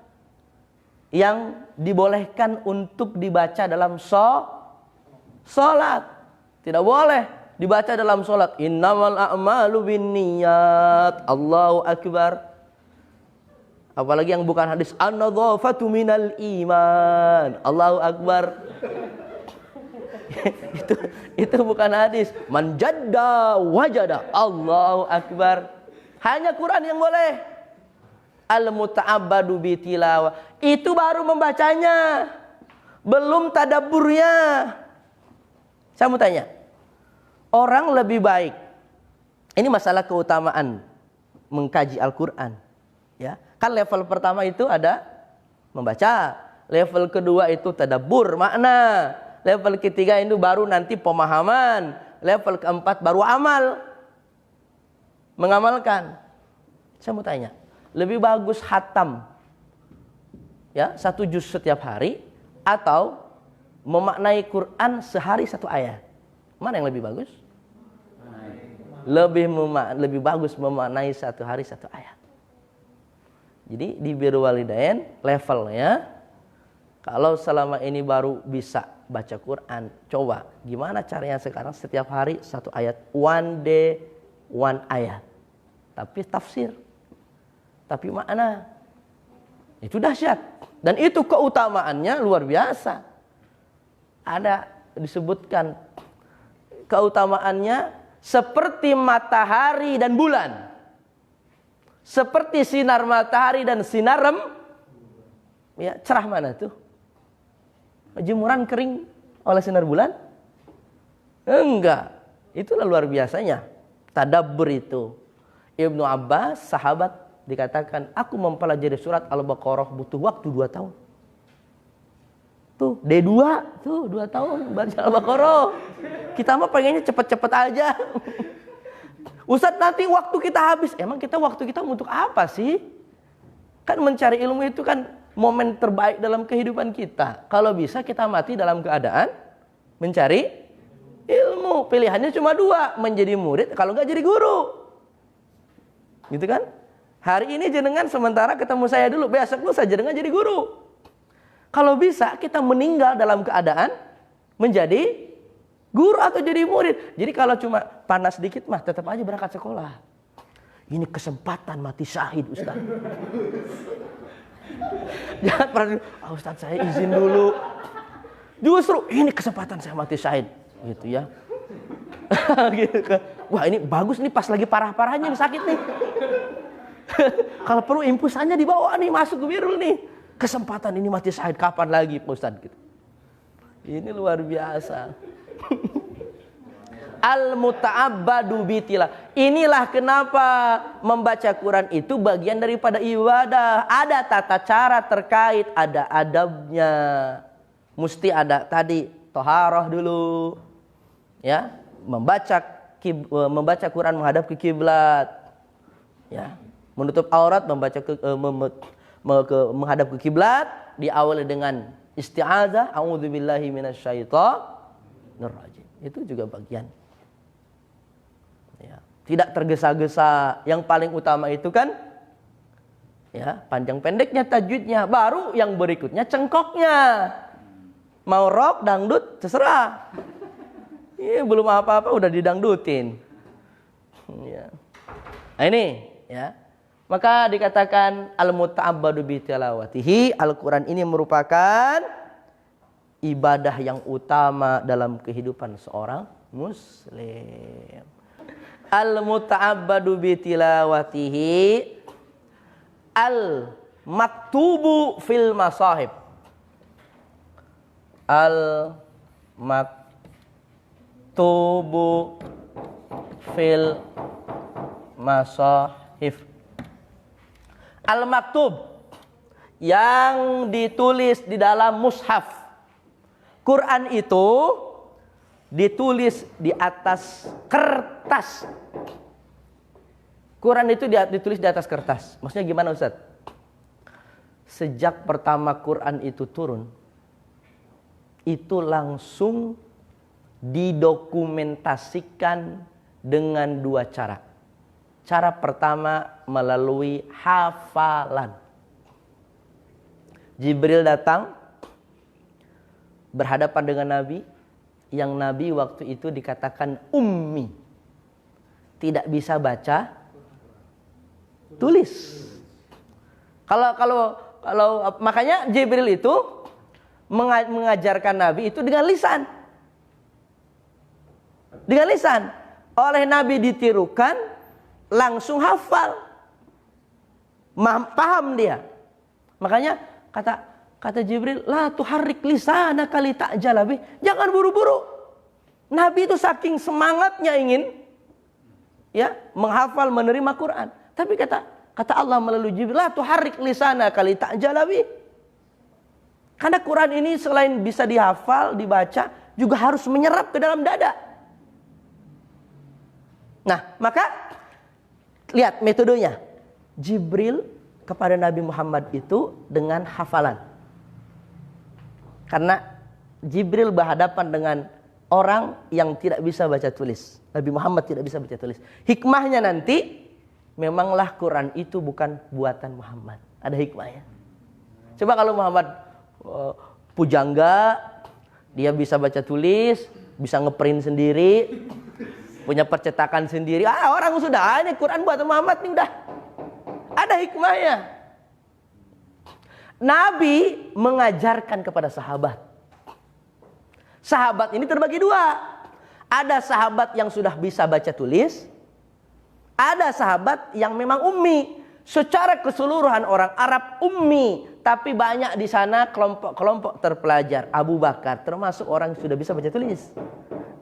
yang dibolehkan untuk dibaca dalam sholat. Tidak boleh dibaca dalam sholat. Innamal a'malu binniyat. Allahu Akbar. Apalagi yang bukan hadis, an-nadhafatu minal iman. Allahu Akbar. itu bukan hadis. Man jadda wajada. Allahu Akbar. Hanya Quran yang boleh. Al-muta'abbadu bitilawah. Itu baru membacanya. Belum tadabburnya. Saya mau tanya. Orang lebih baik. Ini masalah keutamaan mengkaji Al-Quran. Ya. Kan level pertama itu ada membaca. Level kedua itu tadabbur makna. Level ketiga itu baru nanti pemahaman. Level keempat baru amal. Mengamalkan. Saya mau tanya. Lebih bagus hatam. Ya, 1 juz setiap hari. Atau memaknai Quran sehari 1 ayat. Mana yang lebih bagus? Lebih bagus memaknai 1 hari 1 ayat. Jadi di birrul walidain levelnya, kalau selama ini baru bisa baca Quran, coba gimana caranya sekarang setiap hari 1 ayat, one day 1 ayat, tapi tafsir, tapi makna. Itu dahsyat dan itu keutamaannya luar biasa. Ada disebutkan keutamaannya seperti matahari dan bulan. seperti sinar matahari dan sinar ya, cerah mana tuh? Jemuran kering oleh sinar bulan? Enggak. Itulah luar biasanya tadabbur itu. Ibnu Abbas, sahabat, dikatakan, aku mempelajari surat Al-Baqarah butuh waktu 2 tahun. Tuh, D2, tuh 2 tahun baca Al-Baqarah. Kita mah pengennya cepet-cepet aja. Ustadz, nanti waktu kita habis. Emang waktu kita untuk apa sih? Kan mencari ilmu itu kan momen terbaik dalam kehidupan kita. Kalau bisa kita mati dalam keadaan mencari ilmu. Pilihannya cuma 2, menjadi murid, kalau enggak jadi guru. Gitu kan? Hari ini jenengan sementara ketemu saya dulu, besok lusa jenengan jadi guru. Kalau bisa kita meninggal dalam keadaan menjadi guru atau jadi murid. Jadi kalau cuma panas sedikit mah tetap aja berangkat sekolah. Ini kesempatan mati syahid, Ustaz. Jangan pernah, Ustaz saya izin dulu. Justru ini kesempatan saya mati syahid, gitu ya. Gitu kan. Wah, ini bagus nih, pas lagi parah-parahnya nih, sakit nih. Kalau perlu impusannya dibawa nih, masuk ke Birul nih. Kesempatan ini mati syahid, kapan lagi Pak Ustaz? Gitu. Ini luar biasa. Al-muta'abbadu bitila. Inilah kenapa membaca Quran itu bagian daripada ibadah. Ada tata cara terkait, ada adabnya. Mesti ada tadi toharoh dulu. Ya, membaca Quran menghadap ke kiblat. Ya, menutup aurat, menghadap ke kiblat, diawali dengan isti'adzah, a'udzubillahi minasyaitonir rajim. Itu juga bagian. Ya, tidak tergesa-gesa. Yang paling utama itu kan ya, panjang pendeknya tajwidnya, baru yang berikutnya cengkoknya. Mau rock, dangdut, terserah. Ini belum apa-apa udah didangdutin. Ya. Nah ini ya. Maka dikatakan al-muta'abbadu bi tilawatihi, Al-Qur'an ini merupakan ibadah yang utama dalam kehidupan seorang muslim. Al-muta'abbadu bi tilawatihi al-maktubu fil masahib. Al-maktubu fil masahif. Al-maktub yang ditulis di dalam mushaf. Quran itu ditulis di atas kertas. Quran itu ditulis di atas kertas. Maksudnya gimana, Ustaz? Sejak pertama Quran itu turun, itu langsung didokumentasikan dengan 2 cara. Cara pertama melalui hafalan. Jibril datang berhadapan dengan Nabi, yang Nabi waktu itu dikatakan ummi, tidak bisa baca tulis. Kalau makanya Jibril itu mengajarkan Nabi itu dengan lisan. Dengan lisan. Oleh Nabi ditirukan, langsung hafal. Paham dia. Makanya kata Jibril, la tuharrik lisanaka lita'jala bih. Jangan buru-buru. Nabi itu saking semangatnya ingin ya menghafal, menerima Quran. Tapi kata Allah melalui Jibril, la tuharrik lisanaka lita'jala bih. Karena Quran ini selain bisa dihafal, dibaca, juga harus menyerap ke dalam dada. Nah, maka lihat metodenya. Jibril kepada Nabi Muhammad itu dengan hafalan. Karena Jibril berhadapan dengan orang yang tidak bisa baca tulis. Nabi Muhammad tidak bisa baca tulis. Hikmahnya nanti, memanglah Quran itu bukan buatan Muhammad. Ada hikmahnya. Coba kalau Muhammad pujangga, dia bisa baca tulis, bisa ngeprint sendiri, punya percetakan sendiri. Orang sudah, ini Quran buatan Muhammad nih udah. Ada hikmahnya. Nabi mengajarkan kepada sahabat. Sahabat ini terbagi 2. Ada sahabat yang sudah bisa baca tulis, ada sahabat yang memang ummi. Secara keseluruhan orang Arab ummi, tapi banyak di sana kelompok-kelompok terpelajar. Abu Bakar termasuk orang yang sudah bisa baca tulis.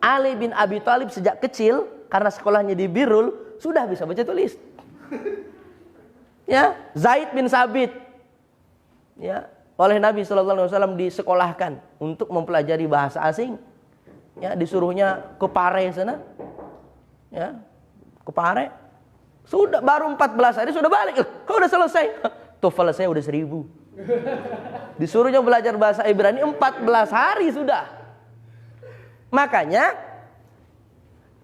Ali bin Abi Thalib sejak kecil karena sekolahnya di Birul sudah bisa baca tulis. Ya, Zaid bin Sabit, ya, oleh Nabi SAW disekolahkan untuk mempelajari bahasa asing. Ya, disuruhnya ke Pare sana. Ya, ke Pare. Sudah baru 14 hari sudah balik. Kau udah selesai? TOEFL saya udah 1000. Disuruhnya belajar bahasa Ibrani 14 hari sudah. Makanya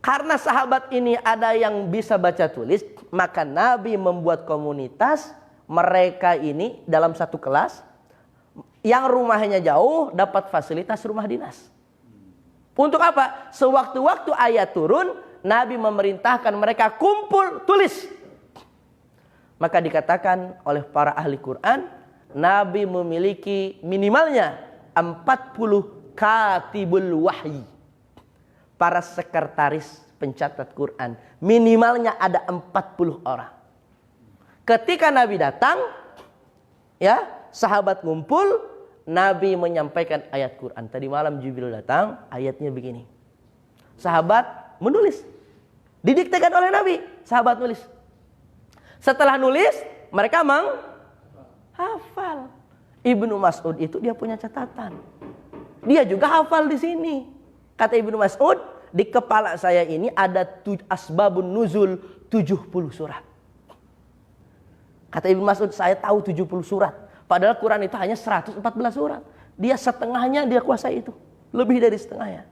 karena sahabat ini ada yang bisa baca tulis, maka Nabi membuat komunitas mereka ini dalam satu kelas. Yang rumahnya jauh dapat fasilitas rumah dinas. Untuk apa? Sewaktu-waktu ayat turun, Nabi memerintahkan mereka kumpul tulis. Maka dikatakan oleh para ahli Quran, Nabi memiliki minimalnya 40 katibul wahyi. Para sekretaris pencatat Quran. Minimalnya ada 40 orang. Ketika Nabi datang, ya, sahabat ngumpul, Nabi menyampaikan ayat Quran. Tadi malam Jibril datang, ayatnya begini. Sahabat menulis. Didiktekan oleh Nabi, sahabat nulis. Setelah nulis, mereka menghafal. Ibnu Mas'ud itu dia punya catatan. Dia juga hafal di sini. Kata Ibnu Mas'ud, di kepala saya ini ada asbabun nuzul 70 surat. Kata Ibnu Mas'ud, saya tahu 70 surat. Padahal Quran itu hanya 114 surat. Dia setengahnya dia kuasai itu. Lebih dari setengahnya.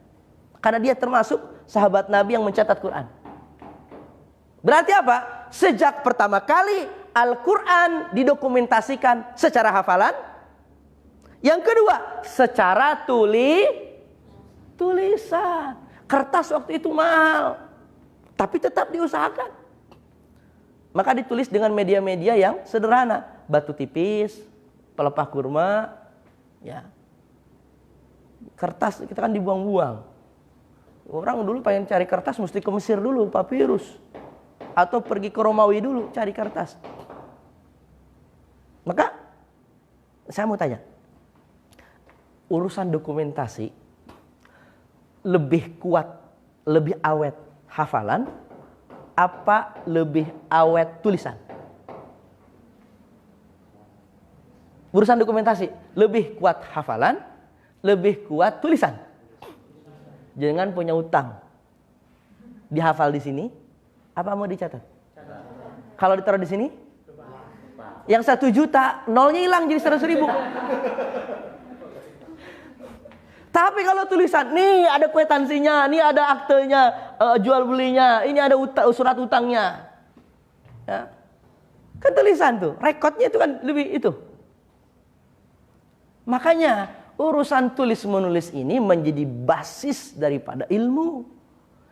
Karena dia termasuk sahabat Nabi yang mencatat Quran. Berarti apa? Sejak pertama kali Al-Quran didokumentasikan secara hafalan. Yang kedua, secara tulisan. Kertas waktu itu mahal. Tapi tetap diusahakan. Maka ditulis dengan media-media yang sederhana. Batu tipis, pelepah kurma, ya. Kertas kita kan dibuang-buang. Orang dulu pengen cari kertas mesti ke Mesir dulu, papirus. Atau pergi ke Romawi dulu cari kertas. Maka saya mau tanya, urusan dokumentasi lebih kuat, lebih awet hafalan, apa lebih awet tulisan? Urusan dokumentasi lebih kuat hafalan, lebih kuat tulisan. Jangan punya utang. Dihafal di sini, apa mau dicatat? Kalau ditaruh di sini, yang 1 juta, nolnya hilang jadi 100.000. Tapi kalau tulisan, nih ada kwitansinya, nih ada aktenya, jual belinya, ini ada surat utangnya. Ya. Kan tulisan tuh, rekodnya itu kan lebih itu. Makanya urusan tulis menulis ini menjadi basis daripada ilmu.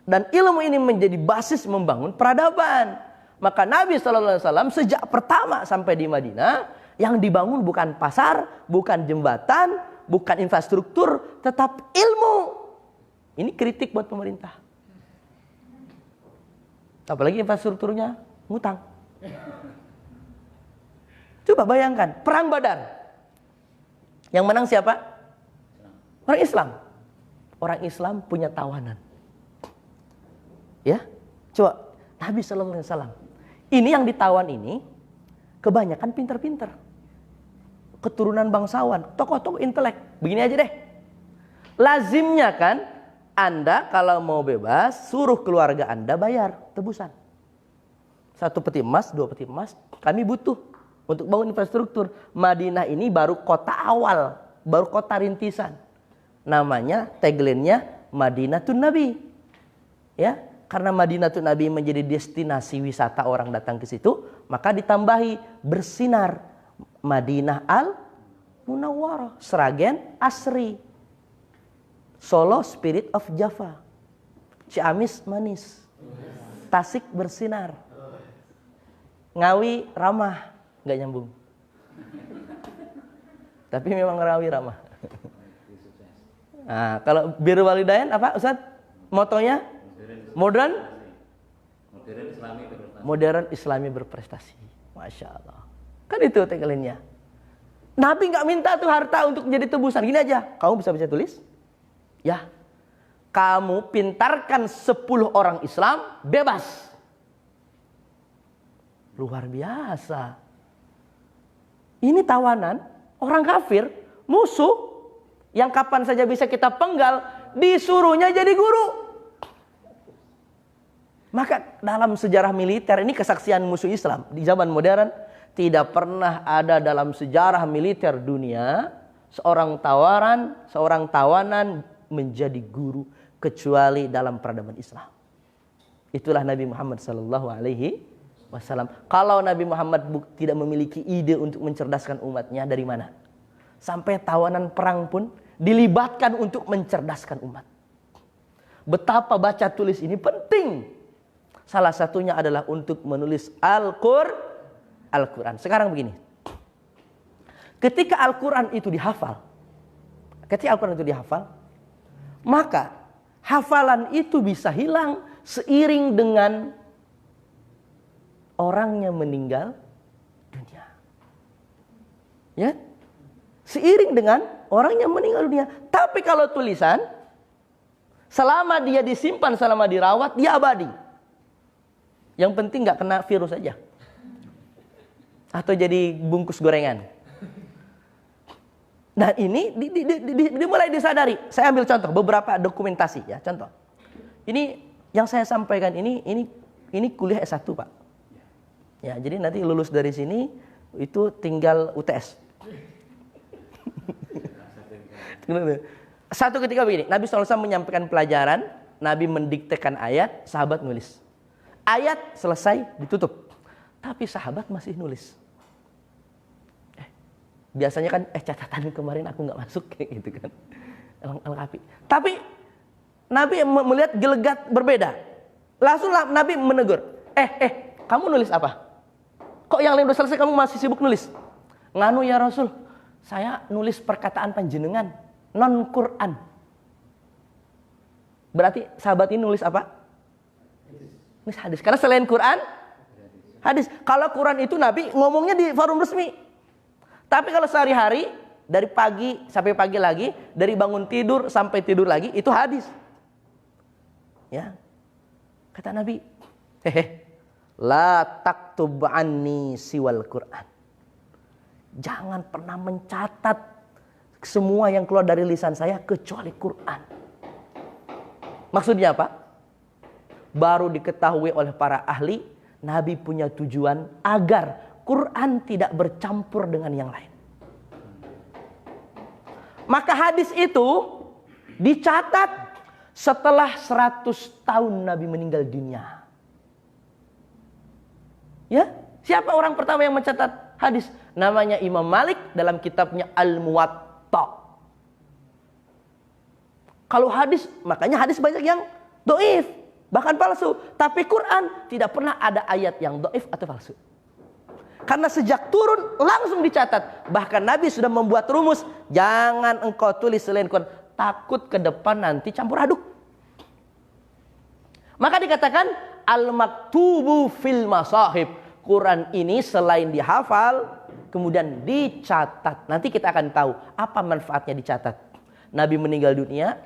Dan ilmu ini menjadi basis membangun peradaban. Maka Nabi SAW sejak pertama sampai di Madinah, yang dibangun bukan pasar, bukan jembatan, bukan infrastruktur, tetap ilmu. Ini kritik buat pemerintah. Apalagi infrastrukturnya ngutang. Coba bayangkan, perang Badar. Yang menang siapa? Orang Islam. Orang Islam punya tawanan. Ya, coba Nabi SAW. Ini yang ditawan ini kebanyakan pinter-pinter, keturunan bangsawan, tokoh-tokoh intelek. Begini aja deh. Lazimnya kan, Anda kalau mau bebas, suruh keluarga Anda bayar tebusan. 1 peti emas, 2 peti emas, kami butuh untuk bangun infrastruktur. Madinah ini baru kota awal, baru kota rintisan. Namanya, tagline-nya Madinatun Nabi. Ya. Karena Madinatun Nabi menjadi destinasi wisata orang datang ke situ, maka ditambahi bersinar Madinah Al-Munawwarah, Sragen Asri, Solo Spirit of Java, Ciamis manis, Tasik bersinar, Ngawi ramah, nggak nyambung. Tapi memang Ngawi ramah. Nah, kalau Birrul Walidain apa Ustaz? Motonya? Modern Islami berprestasi. Masya Allah. Kan itu tagline-nya. Nabi nggak minta tuh harta untuk jadi tebusan. Gini aja, kamu bisa baca tulis? Ya. Kamu pintarkan 10 orang Islam, bebas. Luar biasa. Ini tawanan, orang kafir, musuh, yang kapan saja bisa kita penggal, disuruhnya jadi guru. Maka dalam sejarah militer, ini kesaksian musuh Islam di zaman modern, tidak pernah ada dalam sejarah militer dunia seorang tawanan menjadi guru kecuali dalam peradaban Islam. Itulah Nabi Muhammad sallallahu alaihi wasallam. Kalau Nabi Muhammad tidak memiliki ide untuk mencerdaskan umatnya, dari mana? Sampai tawanan perang pun dilibatkan untuk mencerdaskan umat. Betapa baca tulis ini penting. Salah satunya adalah untuk menulis Al-Quran. Sekarang begini. Ketika Al-Quran itu dihafal, maka hafalan itu bisa hilang seiring dengan orangnya meninggal dunia. Ya? Seiring dengan orangnya meninggal dunia. Tapi kalau tulisan, selama dia disimpan, selama dirawat, dia abadi. Yang penting nggak kena virus aja. Atau jadi bungkus gorengan. Nah ini dimulai disadari. Saya ambil contoh beberapa dokumentasi ya. Contoh. Ini yang saya sampaikan ini kuliah S1 Pak. Ya, jadi nanti lulus dari sini itu tinggal UTS. Satu ketika begini, Nabi SAW menyampaikan pelajaran, Nabi mendiktekan ayat, sahabat nulis. Ayat selesai, ditutup. Tapi sahabat masih nulis. Biasanya kan, catatan kemarin aku nggak masuk, kayak gitu kan. Lengkapi. Tapi Nabi melihat gelagat berbeda. Langsung Nabi menegur. Kamu nulis apa? Kok yang lain udah selesai kamu masih sibuk nulis? Nganu ya Rasul, saya nulis perkataan panjenengan, non Quran. Berarti sahabat ini nulis apa? Nulis hadis. Karena selain Quran, hadis. Kalau Quran itu Nabi ngomongnya di forum resmi. Tapi kalau sehari-hari, dari pagi sampai pagi lagi, dari bangun tidur sampai tidur lagi, itu hadis. Ya. Kata Nabi, la taktub anni siwal Quran. Jangan pernah mencatat semua yang keluar dari lisan saya kecuali Quran. Maksudnya apa? Baru diketahui oleh para ahli, Nabi punya tujuan agar Quran tidak bercampur dengan yang lain. Maka hadis itu dicatat setelah 100 tahun Nabi meninggal dunia. Ya, siapa orang pertama yang mencatat hadis? Namanya Imam Malik dalam kitabnya Al-Muwatta. Kalau hadis, makanya hadis banyak yang dhaif, bahkan palsu. Tapi Quran tidak pernah ada ayat yang dhaif atau palsu. Karena sejak turun langsung dicatat. Bahkan Nabi sudah membuat rumus, jangan engkau tulis selain Quran, takut ke depan nanti campur aduk. Maka dikatakan al-maktubu fil masahib. Quran ini selain dihafal, kemudian dicatat. Nanti kita akan tahu apa manfaatnya dicatat. Nabi meninggal dunia,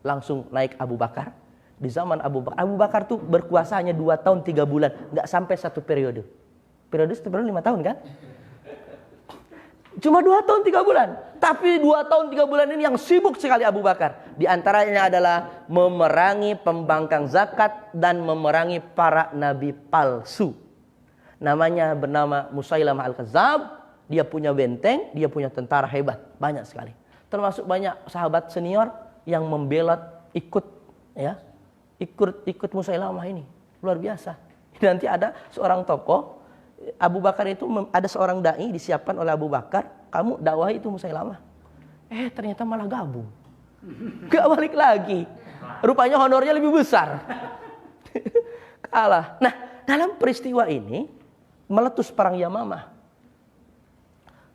langsung naik Abu Bakar. Di zaman Abu Bakar tuh berkuasa hanya 2 tahun 3 bulan, nggak sampai 1 periode. Periode 5 tahun kan? Cuma 2 tahun 3 bulan. Tapi 2 tahun 3 bulan ini yang sibuk sekali Abu Bakar. Di antaranya adalah memerangi pembangkang zakat dan memerangi para nabi palsu. Namanya bernama Musailamah Al-Kadzab. Dia punya benteng, dia punya tentara hebat. Banyak sekali. Termasuk banyak sahabat senior yang membela ikut Musailamah ini. Luar biasa. Nanti ada seorang tokoh, Abu Bakar itu ada seorang dai disiapkan oleh Abu Bakar, kamu dakwahi itu Musailamah. Ternyata malah gabung. Gak balik lagi. Rupanya honornya lebih besar. Kalah. Nah, dalam peristiwa ini meletus perang Yamamah.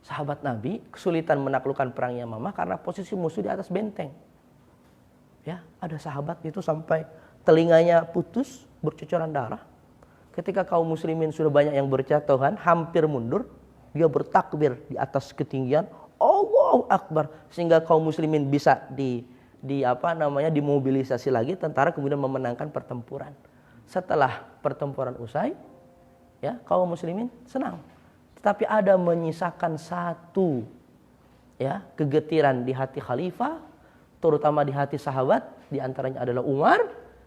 Sahabat Nabi kesulitan menaklukkan perang Yamamah karena posisi musuh di atas benteng. Ya, ada sahabat itu sampai telinganya putus, bercucuran darah. Ketika kaum muslimin sudah banyak yang berjatuhan, hampir mundur, dia bertakbir di atas ketinggian, Allahu Akbar, sehingga kaum muslimin bisa dimobilisasi lagi, tentara kemudian memenangkan pertempuran. Setelah pertempuran usai, ya, kaum muslimin senang. Tetapi ada menyisakan satu, ya, kegetiran di hati khalifah, terutama di hati sahabat, di antaranya adalah Umar,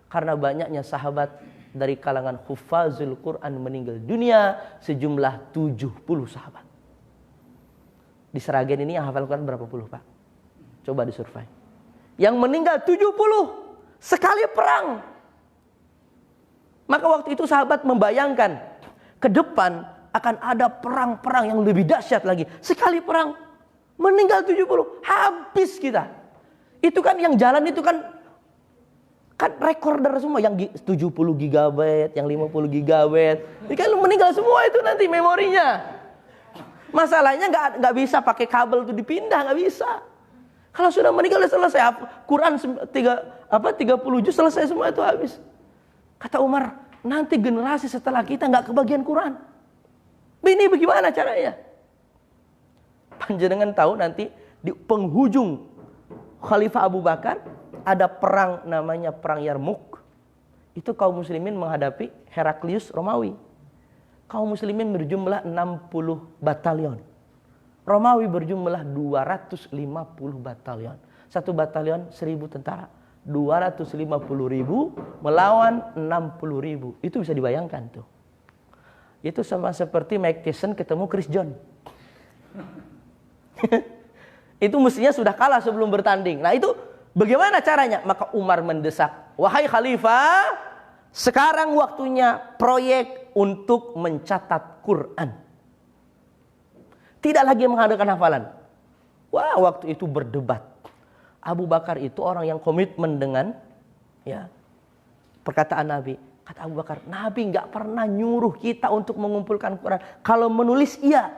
karena banyaknya sahabat dari kalangan hufazul Quran meninggal dunia, sejumlah 70 sahabat. Di Seragen ini yang hafal Quran berapa puluh, Pak? Coba disurvei. Yang meninggal 70 sekali perang. Maka waktu itu sahabat membayangkan ke depan akan ada perang-perang yang lebih dahsyat lagi. Sekali perang meninggal 70, habis kita. Itu kan yang jalan itu kan recorder semua, yang 70 GB, yang 50 GB. Ini kan meninggal semua itu nanti memorinya. Masalahnya nggak bisa pakai kabel itu dipindah, nggak bisa. Kalau sudah meninggal sudah selesai. Quran 30 juz selesai semua itu habis. Kata Umar, nanti generasi setelah kita nggak kebagian Quran. Ini bagaimana caranya? Panjenengan tahu nanti di penghujung Khalifah Abu Bakar ada perang namanya perang Yarmuk. Itu kaum muslimin menghadapi Heraklius Romawi. Kaum muslimin berjumlah 60 batalion. Romawi berjumlah 250 batalion. Satu batalion 1000 tentara. 250.000 melawan 60.000. Itu bisa dibayangkan tuh. Itu sama seperti Mike Tyson ketemu Chris John. Itu mestinya sudah kalah sebelum bertanding. Nah itu bagaimana caranya? Maka Umar mendesak, wahai khalifah, sekarang waktunya proyek untuk mencatat Quran. Tidak lagi mengadakan hafalan. Wah, waktu itu berdebat. Abu Bakar itu orang yang komitmen dengan, ya, perkataan Nabi. Kata Abu Bakar, Nabi nggak pernah nyuruh kita untuk mengumpulkan Quran. Kalau menulis iya,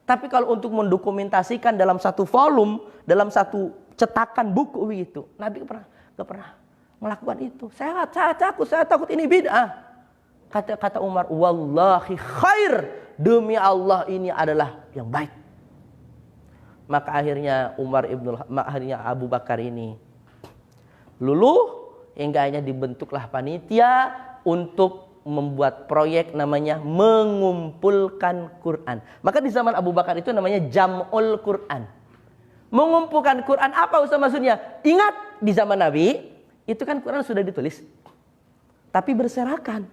tapi kalau untuk mendokumentasikan dalam satu volume, dalam satu cetakan buku begitu, Nabi nggak pernah melakukan itu. Saya takut ini bid'ah. Kata Umar, wallahi khair, demi Allah ini adalah yang baik. Maka akhirnya akhirnya Abu Bakar ini luluh, hingga akhirnya dibentuklah panitia untuk membuat proyek namanya mengumpulkan Quran. Maka di zaman Abu Bakar itu namanya Jam'ul Quran. Mengumpulkan Quran apa Ustaz maksudnya? Ingat di zaman Nabi itu kan Quran sudah ditulis, tapi berserakan.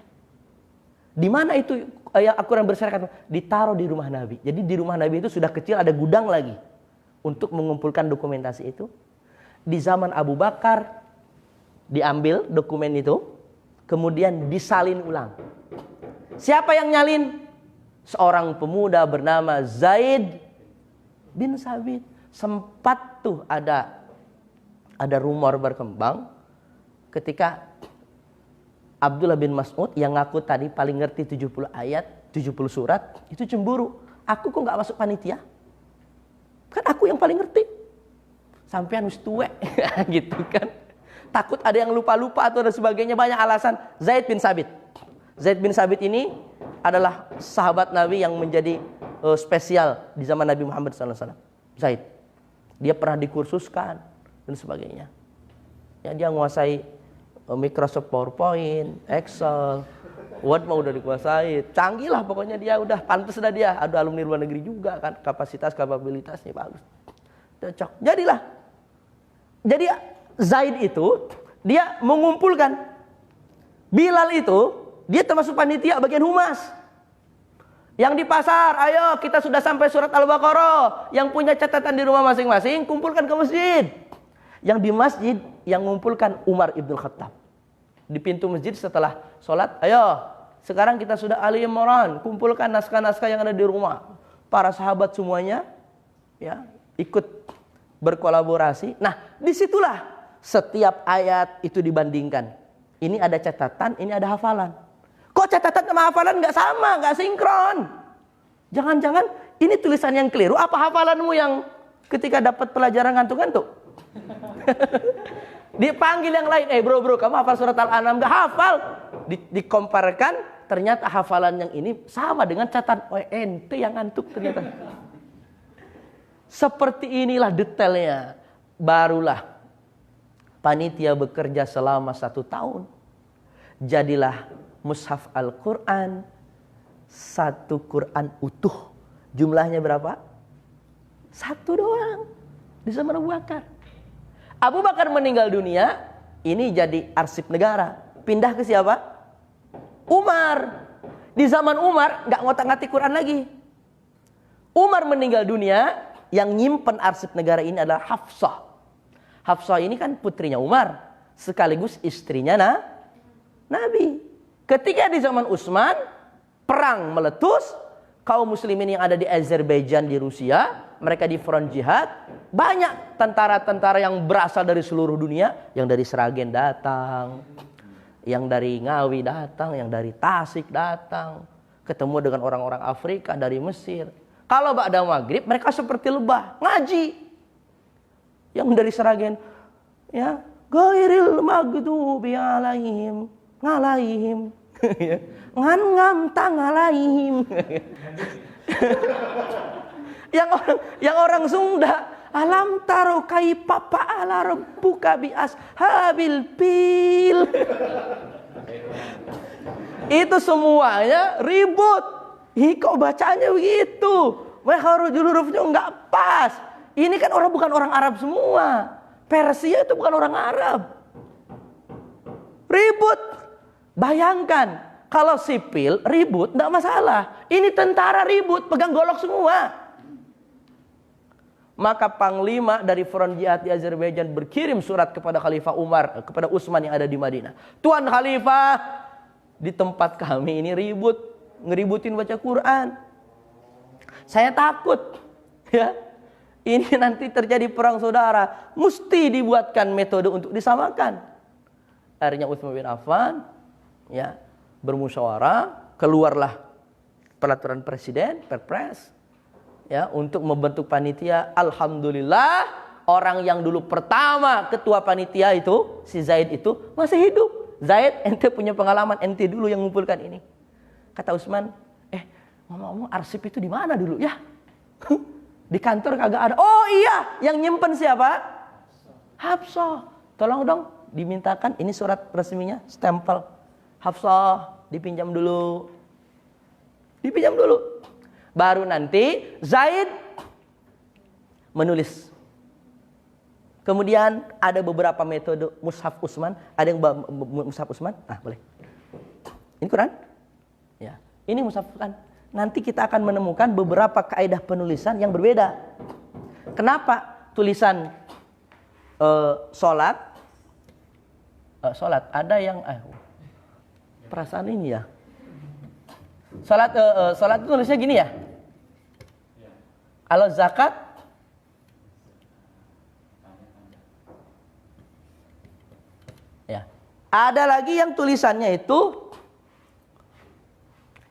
Di mana itu Al-Quran berserakan? Ditaruh di rumah Nabi. Jadi di rumah Nabi itu sudah kecil ada gudang lagi untuk mengumpulkan dokumentasi itu. Di zaman Abu Bakar diambil dokumen itu, kemudian disalin ulang. Siapa yang nyalin? Seorang pemuda bernama Zaid bin Sabit. Sempat tuh ada rumor berkembang ketika Abdullah bin Mas'ud yang ngaku tadi paling ngerti 70 ayat, 70 surat, itu cemburu. Aku kok nggak masuk panitia? Kan aku yang paling ngerti. Sampean wis tuwek gitu kan. Takut ada yang lupa-lupa atau dan sebagainya, banyak alasan. Zaid bin Sabit. Zaid bin Sabit ini adalah sahabat Nabi yang menjadi spesial di zaman Nabi Muhammad SAW. Zaid. Dia pernah dikursuskan dan sebagainya. Ya, dia menguasai Microsoft PowerPoint, Excel, Word mah udah dikuasai. Canggih lah pokoknya, dia udah pantas dah dia. Ada alumni luar negeri juga kan, kapabilitasnya bagus. Cocok. Jadi Zaid itu dia mengumpulkan. Bilal itu dia termasuk panitia bagian humas. Yang di pasar, ayo kita sudah sampai surat Al-Baqarah. Yang punya catatan di rumah masing-masing kumpulkan ke masjid. Yang di masjid yang mengumpulkan Umar Ibn Khattab. Di pintu masjid setelah sholat, ayo sekarang kita sudah Ali Imran, kumpulkan naskah-naskah yang ada di rumah. Para sahabat semuanya ya ikut berkolaborasi. Nah, disitulah setiap ayat itu dibandingkan. Ini ada catatan, ini ada hafalan. Kok catatan sama hafalan nggak sama, nggak sinkron? Jangan-jangan ini tulisan yang keliru? Apa hafalanmu yang ketika dapat pelajaran ngantuk-ngantuk? Dipanggil yang lain, bro, kamu hafal surat Al-An'am? Nggak hafal. Dikomparkan ternyata hafalan yang ini sama dengan catatan. Oh, ente yang ngantuk ternyata. Seperti inilah detailnya. Barulah panitia bekerja selama 1 tahun. Jadilah mushaf Al-Quran. 1 Quran utuh. Jumlahnya berapa? 1 doang. Di zaman Abu Bakar. Abu Bakar meninggal dunia. Ini jadi arsip negara. Pindah ke siapa? Umar. Di zaman Umar gak ngotak-ngatik Quran lagi. Umar meninggal dunia. Yang nyimpen arsip negara ini adalah Hafsah. Hafsah ini kan putrinya Umar. Sekaligus istrinya Nabi. Ketika di zaman Utsman, perang meletus. Kaum muslimin yang ada di Azerbaijan di Rusia, mereka di front jihad. Banyak tentara-tentara yang berasal dari seluruh dunia. Yang dari Sragen datang. Yang dari Ngawi datang. Yang dari Tasik datang. Ketemu dengan orang-orang Afrika dari Mesir. Kalau ba'da maghrib, mereka seperti lebah. Ngaji. Yang dari Sragen. Ya. Ghairil maghdubi alaihim. Ngalaihim. Ngam tang alaihim. yang orang Sunda, alam taro kaifa fa'ala rabbuka bi ashabil fil. Itu semuanya ribut. Kok bacanya begitu? Makhrajul hurufnya enggak pas. Ini kan bukan orang Arab semua. Persia itu bukan orang Arab. Ribut. Bayangkan, kalau sipil ribut enggak masalah. Ini tentara ribut, pegang golok semua. Maka panglima dari front jihad di Azerbaijan berkirim surat kepada Khalifah Umar, kepada Utsman yang ada di Madinah. Tuan Khalifah, di tempat kami ini ribut, ngeributin baca Quran. Saya takut, ya. Ini nanti terjadi perang saudara, mesti dibuatkan metode untuk disamakan. Akhirnya Utsman bin Affan, ya, bermusyawarah, keluarlah peraturan presiden, Perpres, ya, untuk membentuk panitia. Alhamdulillah, orang yang dulu pertama ketua panitia itu, si Zaid itu masih hidup. Zaid, ente punya pengalaman, ente dulu yang mengumpulkan ini. Kata Utsman, ngomong-ngomong arsip itu di mana dulu ya? Di kantor kagak ada. Oh iya, yang nyimpen siapa? Hafsah. Tolong dong dimintakan ini surat resminya, stempel. Hafsah, dipinjam dulu. Dipinjam dulu. Baru nanti Zaid menulis. Kemudian ada beberapa metode mushaf Utsman. Ada yang mushaf Utsman. Nah, boleh. Ini Quran? Ya. Ini mushaf Quran. Nanti kita akan menemukan beberapa kaidah penulisan yang berbeda. Kenapa tulisan sholat ada yang perasaan ini ya. Sholat itu tulisnya gini ya. Kalau zakat ya. Ada lagi yang tulisannya itu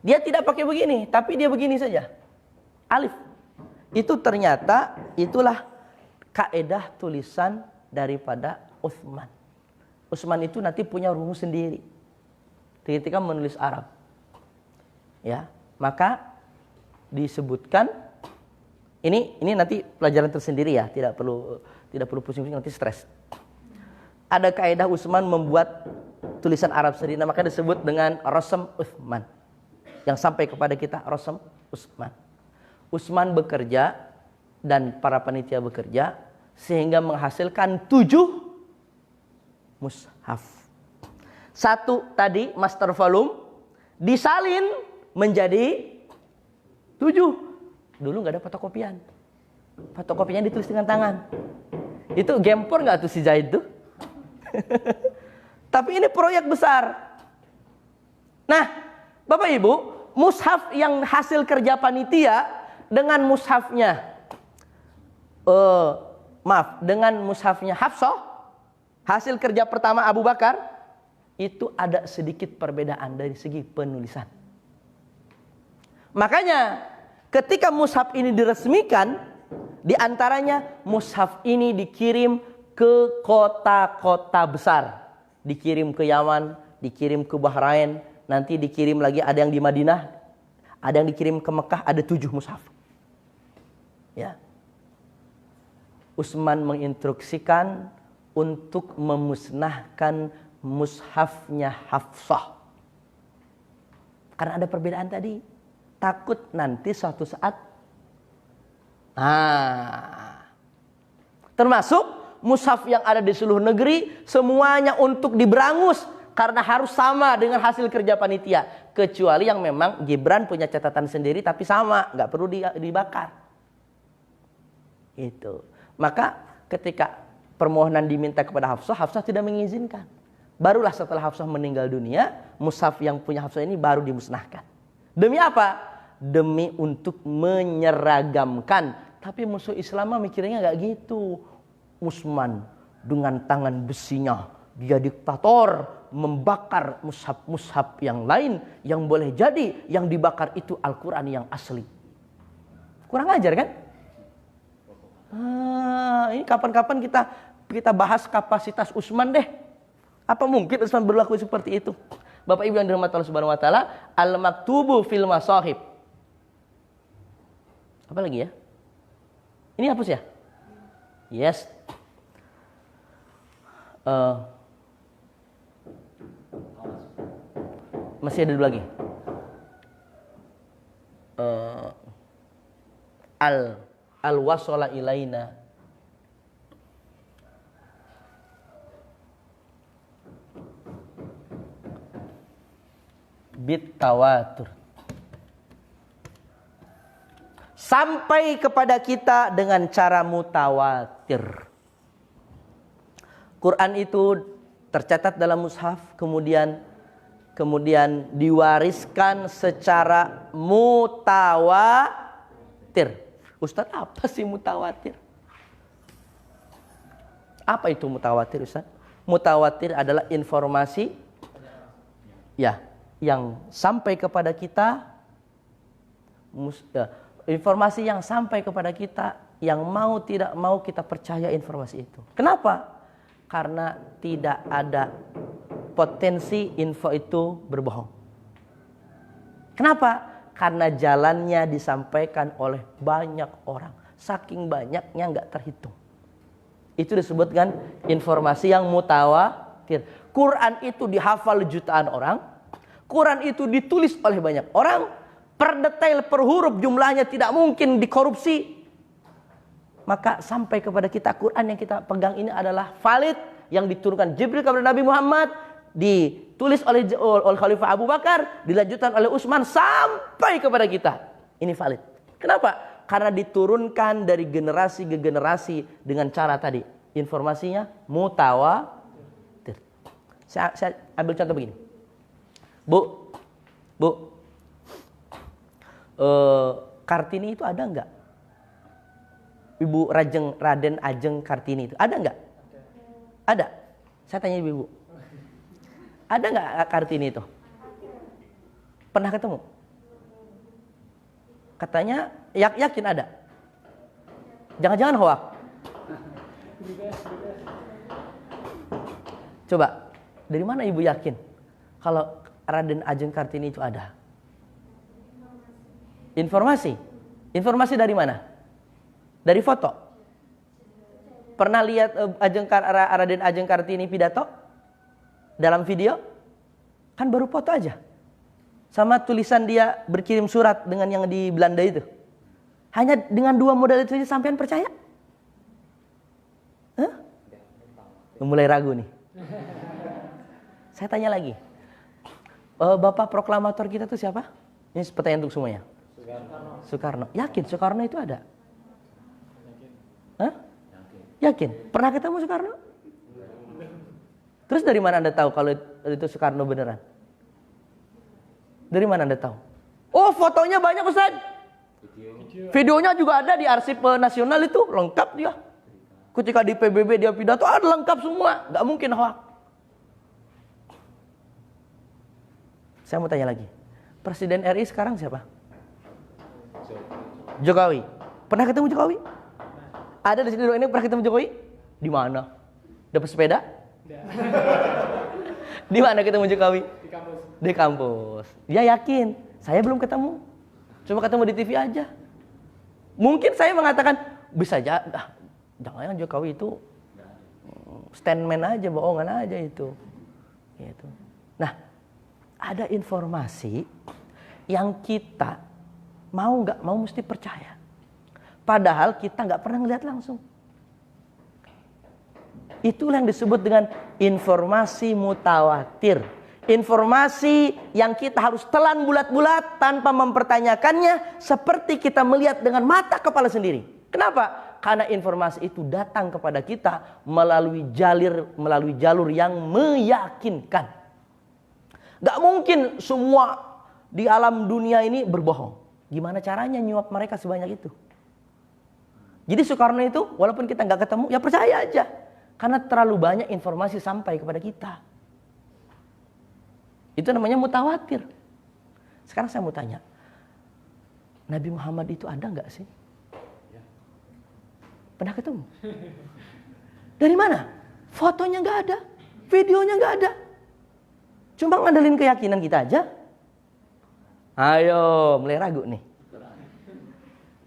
dia tidak pakai begini, tapi dia begini saja. Alif. Itu ternyata itulah kaidah tulisan daripada Utsman. Utsman itu nanti punya rumus sendiri ketika menulis Arab. Ya, maka disebutkan ini nanti pelajaran tersendiri ya, tidak perlu pusing-pusing nanti stres. Ada kaidah Utsman membuat tulisan Arab sendiri, maka disebut dengan Rasm Utsman. Yang sampai kepada kita Rasm Utsman. Utsman bekerja dan para panitia bekerja sehingga menghasilkan 7 mushaf. 1 tadi master volume disalin menjadi 7. Dulu nggak ada fotokopian. Fotokopiannya ditulis dengan tangan. Itu gempor nggak tuh si Zaid tuh? Tapi ini proyek besar. Nah, Bapak Ibu, mushaf yang hasil kerja panitia dengan mushafnya dengan mushafnya Hafsah, hasil kerja pertama Abu Bakar, itu ada sedikit perbedaan dari segi penulisan. Makanya ketika mushaf ini diresmikan, di antaranya mushaf ini dikirim ke kota-kota besar. Dikirim ke Yaman, dikirim ke Bahrain, nanti dikirim lagi, ada yang di Madinah, ada yang dikirim ke Mekah, ada 7 mushaf. Ya. Utsman menginstruksikan untuk memusnahkan mushafnya Hafsah. Karena ada perbedaan tadi. Takut nanti suatu saat. Termasuk mushaf yang ada di seluruh negeri, semuanya untuk diberangus. Karena harus sama dengan hasil kerja panitia. Kecuali yang memang Gibran punya catatan sendiri tapi sama. Nggak perlu dibakar. Itu. Maka ketika permohonan diminta kepada Hafsah, Hafsah tidak mengizinkan. Barulah setelah Hafsah meninggal dunia, mushaf yang punya Hafsah ini baru dimusnahkan. Demi apa? Demi untuk menyeragamkan. Tapi musuh Islam mikirnya nggak gitu. Utsman dengan tangan besinya, dia diktator, membakar mushaf-mushaf yang lain yang boleh jadi yang dibakar itu Al-Quran yang asli. Kurang ajar kan? Ini kapan-kapan kita bahas kapasitas Utsman deh. Apa mungkin Utsman berlaku seperti itu? Bapak Ibu yang dirahmati Allah Subhanahu wa taala, al-maktubu fil masahib. Apa lagi ya? Ini hapus ya? Yes. Masih ada dulu lagi. Al-wasala ilaina. Bit tawatur. Sampai kepada kita dengan cara mutawatir. Quran itu tercatat dalam mushaf, kemudian diwariskan secara mutawatir. Ustaz, apa sih mutawatir? Apa itu mutawatir, Ustaz? Mutawatir adalah informasi yang sampai kepada kita, informasi yang sampai kepada kita, yang mau tidak mau kita percaya informasi itu. Kenapa? Karena tidak ada potensi info itu berbohong. Kenapa? Karena jalannya disampaikan oleh banyak orang. Saking banyaknya nggak terhitung. Itu disebutkan informasi yang mutawatir. Quran itu dihafal jutaan orang. Quran itu ditulis oleh banyak orang. Per detail, per huruf jumlahnya tidak mungkin dikorupsi. Maka sampai kepada kita Quran yang kita pegang ini adalah valid. Yang diturunkan Jibril kepada Nabi Muhammad. Ditulis oleh Khalifah Abu Bakar. Dilanjutkan oleh Utsman sampai kepada kita. Ini valid. Kenapa? Karena diturunkan dari generasi ke generasi dengan cara tadi. Informasinya mutawatir. Saya ambil contoh begini. Bu. Kartini itu ada enggak? Ibu Raden Ajeng Kartini itu ada enggak? Ada. Saya tanya ibu. Ada enggak Kartini itu? Pernah ketemu? Katanya yakin ada. Jangan-jangan hoak. Coba, dari mana ibu yakin kalau Raden Ajeng Kartini itu ada? Informasi. Informasi dari mana? Dari foto. Pernah lihat Raden Ajeng Kartini pidato? Dalam video? Kan baru foto aja. Sama tulisan dia berkirim surat dengan yang di Belanda itu. Hanya dengan 2 modal itu saja sampean percaya? Mulai ragu nih. Saya tanya lagi. Bapak proklamator kita tuh siapa? Ini pertanyaan untuk semuanya. Soekarno. Yakin Soekarno itu ada? Yakin? Pernah ketemu Soekarno? Terus dari mana Anda tahu kalau itu Soekarno beneran? Dari mana Anda tahu? Oh, fotonya banyak, Ustaz. Videonya juga ada di arsip nasional itu, lengkap dia. Ketika di PBB dia pidato, ada lengkap semua. Gak mungkin hoak. Saya mau tanya lagi. Presiden RI sekarang siapa? Jokowi. Pernah ketemu Jokowi? Ada di sini ini pernah ketemu Jokowi? Di mana? Dapat sepeda? Di mana ketemu Jokowi? Di kampus. Di kampus. Dia yakin, saya belum ketemu. Cuma ketemu di TV aja. Mungkin saya mengatakan, bisa aja, jangan Jokowi itu standman aja, bohongan aja itu. Gitu. Nah, ada informasi yang kita mau nggak mau mesti percaya. Padahal kita nggak pernah ngeliat langsung. Itulah yang disebut dengan informasi mutawatir. Informasi yang kita harus telan bulat-bulat tanpa mempertanyakannya, seperti kita melihat dengan mata kepala sendiri. Kenapa? Karena informasi itu datang kepada kita melalui jalur yang meyakinkan. Gak mungkin semua di alam dunia ini berbohong. Gimana caranya nyuap mereka sebanyak itu? Jadi Soekarno itu walaupun kita gak ketemu, ya percaya aja. Karena terlalu banyak informasi sampai kepada kita. Itu namanya mutawatir. Sekarang saya mau tanya, Nabi Muhammad itu ada nggak sih? Pernah ketemu? Dari mana? Fotonya nggak ada, videonya nggak ada. Cuma ngandelin keyakinan kita aja. Ayo, mulai ragu nih.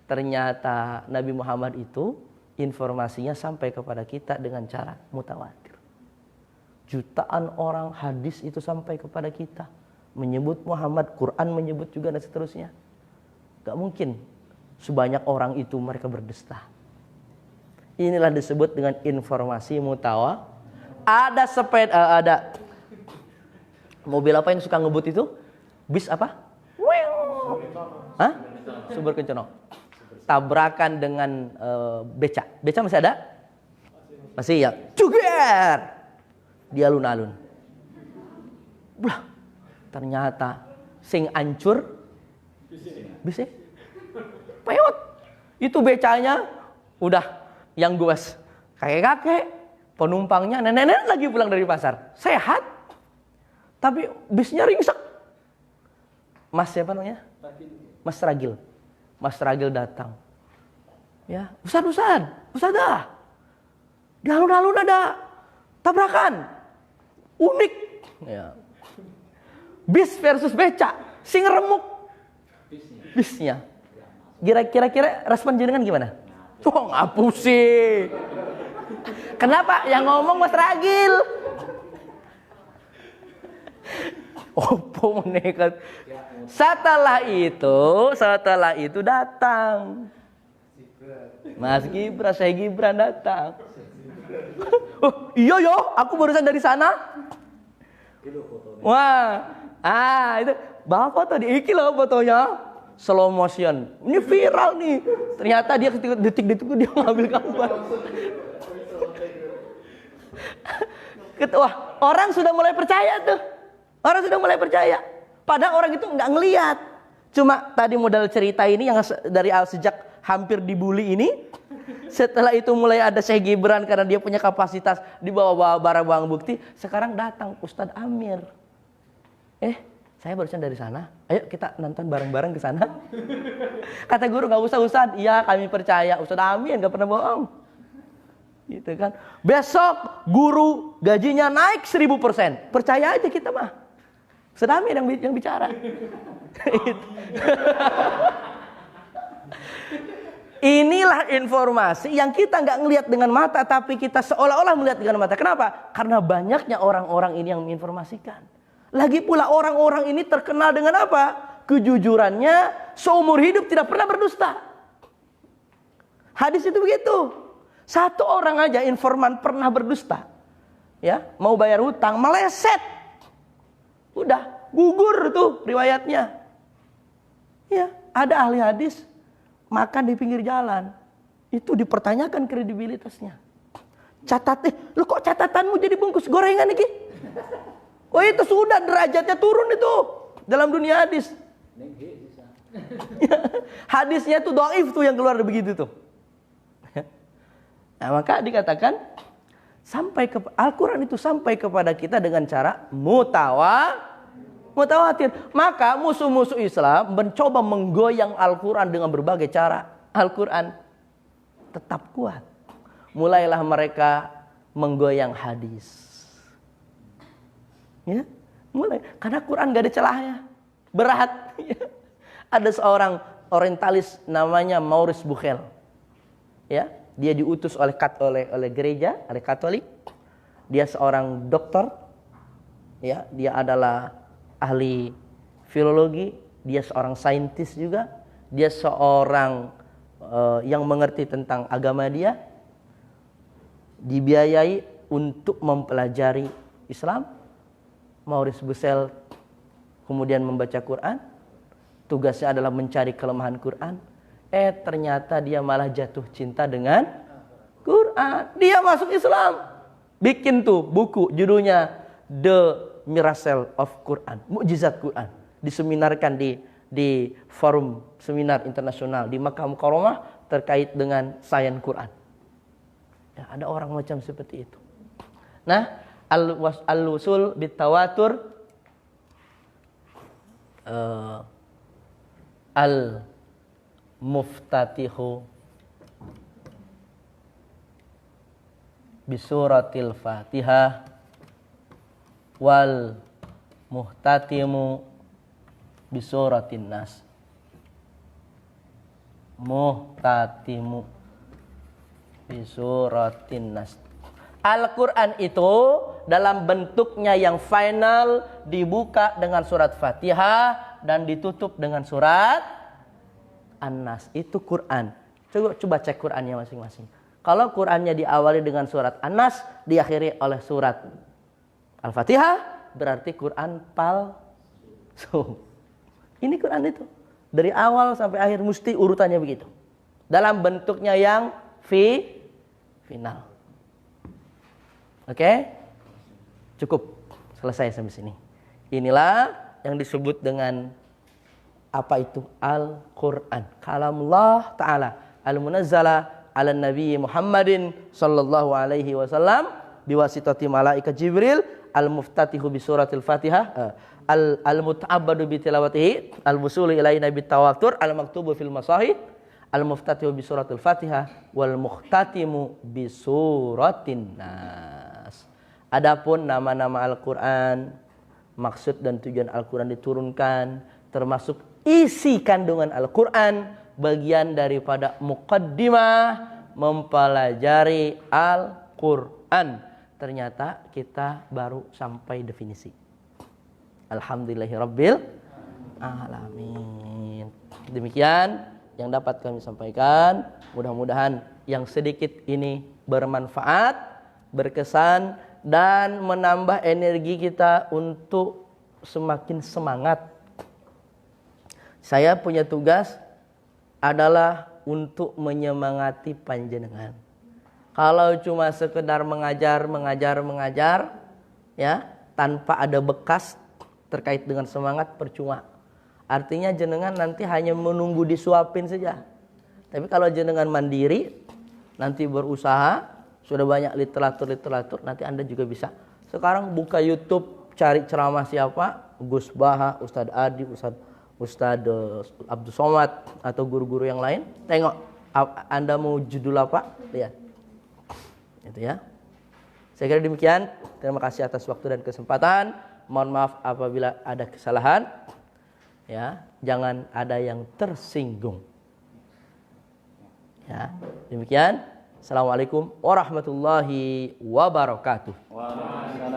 Ternyata Nabi Muhammad itu informasinya sampai kepada kita dengan cara mutawatir. Jutaan orang hadis itu sampai kepada kita. Menyebut Muhammad, Quran menyebut juga dan seterusnya. Gak mungkin sebanyak orang itu mereka berdusta. Inilah disebut dengan informasi mutawatir. Ada sepeda, ada mobil apa yang suka ngebut itu? Bis apa? Hah? Sumber kencono. Tabrakan dengan beca. Beca masih ada? Masih ya. Cuger. Dia alun-alun. Blah. Ternyata sing ancur bisa peot. Itu becanya udah yang guas kakek-kakek, penumpangnya nenek-nenek lagi pulang dari pasar. Sehat. Tapi bisnya ringsek. Mas siapa namanya? Mas Ragil. Mas Ragil datang. Ya, Ustad dah. Di alun-alun ada tabrakan. Unik. Ya. Bis versus beca. Sing remuk. Bisnya. Kira-kira respon jenengan gimana? Oh, ngapus sih. Kenapa? Yang ngomong Mas Ragil. Opo menekat. Setelah itu datang Mas Gibran, saya Gibran datang. Oh, iya yo, aku barusan dari sana. Wah, itu bawa foto di iki loh fotonya, slow motion. Ini viral nih. Ternyata dia detik-detik itu dia ngambil gambar. Wah, orang sudah mulai percaya tuh. Orang sudah mulai percaya. Padahal orang itu nggak ngelihat. Cuma tadi modal cerita ini yang dari sejak hampir dibully ini. Setelah itu mulai ada Syekh Gibran karena dia punya kapasitas dibawa barang-barang bukti. Sekarang datang Ustadz Amir. Saya barusan dari sana. Ayo kita nonton bareng-bareng ke sana. Kata guru nggak usah Ustadz. Iya kami percaya. Ustadz Amir nggak pernah bohong. Gitu kan. Besok guru gajinya naik 1000%. Percaya aja kita mah. Ustadz Amir yang bicara. Inilah informasi yang kita nggak ngelihat dengan mata, tapi kita seolah-olah melihat dengan mata. Kenapa? Karena banyaknya orang-orang ini yang menginformasikan. Lagi pula orang-orang ini terkenal dengan apa? Kejujurannya, seumur hidup tidak pernah berdusta. Hadis itu begitu. Satu orang aja informan pernah berdusta. Ya, mau bayar hutang, meleset. Udah, gugur tuh riwayatnya. Ya, ada ahli hadis makan di pinggir jalan, itu dipertanyakan kredibilitasnya. Lu kok catatanmu jadi bungkus gorengan iki? Oh itu sudah derajatnya turun itu dalam dunia hadis. Hadisnya tuh dhaif tuh yang keluar begitu tuh. Nah maka dikatakan sampai ke Al-Quran itu sampai kepada kita dengan cara mutawatir. Maka musuh-musuh Islam mencoba menggoyang Al-Quran dengan berbagai cara. Al-Quran tetap kuat. Mulailah mereka menggoyang hadis. Ya, mulai. Karena Quran gak ada celahnya. Berat. Ada seorang orientalis namanya Maurice Bucaille. Ya, dia diutus oleh gereja, oleh Katolik. Dia seorang dokter. Ya, dia adalah ahli filologi, dia seorang saintis juga. Dia seorang yang mengerti tentang agama dia. Dibiayai untuk mempelajari Islam. Maurice Bucaille kemudian membaca Quran. Tugasnya adalah mencari kelemahan Quran. Ternyata dia malah jatuh cinta dengan Quran. Dia masuk Islam. Bikin tuh buku judulnya The Miracle of Quran. Mukjizat Quran. Diseminarkan di forum seminar internasional di Makkah Mukarramah terkait dengan sains Quran. Ya, ada orang macam seperti itu. Nah, al-wusul bitawatur al-muftatihu bisuratil Fatihah wal muhtatimu bisuratin Nas. Muhtatimu bisuratin Nas. Al-Quran itu dalam bentuknya yang final dibuka dengan surat Fatihah dan ditutup dengan surat An-Nas. Itu Quran. Coba cek Qurannya masing-masing. Kalau Qurannya diawali dengan surat An-Nas, diakhiri oleh surat Al-Fatihah, berarti Quran palsu. Ini Quran itu. Dari awal sampai akhir mesti urutannya begitu. Dalam bentuknya yang final. Oke? Cukup. Selesai sampai sini. Inilah yang disebut dengan apa itu? Al-Quran. Kalamullah Ta'ala. Al-Munazzala ala Nabi Muhammadin sallallahu alaihi wasallam biwasitati malaikat Jibril. Al-Muftatihu bi suratil Fatihah. Al-Muta'abbadu bi tilawatihi. Al-Wusulu ilaina bi tawatur. Al-Maktubu fil masahih. Al-Muftatihu bi suratil Fatihah. Wal-Muhtatimu bi suratin Nas. Adapun nama-nama Al-Quran, maksud dan tujuan Al-Quran diturunkan, termasuk isi kandungan Al-Quran, bagian daripada muqaddimah mempelajari Al-Quran. Ternyata kita baru sampai definisi. Alhamdulillahirabbil alamin. Demikian yang dapat kami sampaikan. Mudah-mudahan yang sedikit ini bermanfaat, berkesan, dan menambah energi kita untuk semakin semangat. Saya punya tugas adalah untuk menyemangati panjenengan. Kalau cuma sekedar mengajar, ya, tanpa ada bekas terkait dengan semangat, percuma. Artinya jenengan nanti hanya menunggu disuapin saja. Tapi kalau jenengan mandiri, nanti berusaha, sudah banyak literatur, nanti Anda juga bisa. Sekarang buka YouTube, cari ceramah siapa, Gus Baha, Ustadz Adi, Ustadz Abdul Somad, atau guru-guru yang lain. Tengok, Anda mau judul apa, lihat. Itu ya. Saya kira demikian. Terima kasih atas waktu dan kesempatan. Mohon maaf apabila ada kesalahan. Ya, jangan ada yang tersinggung. Ya, demikian. Assalamualaikum warahmatullahi wabarakatuh. Waalaikumsalam.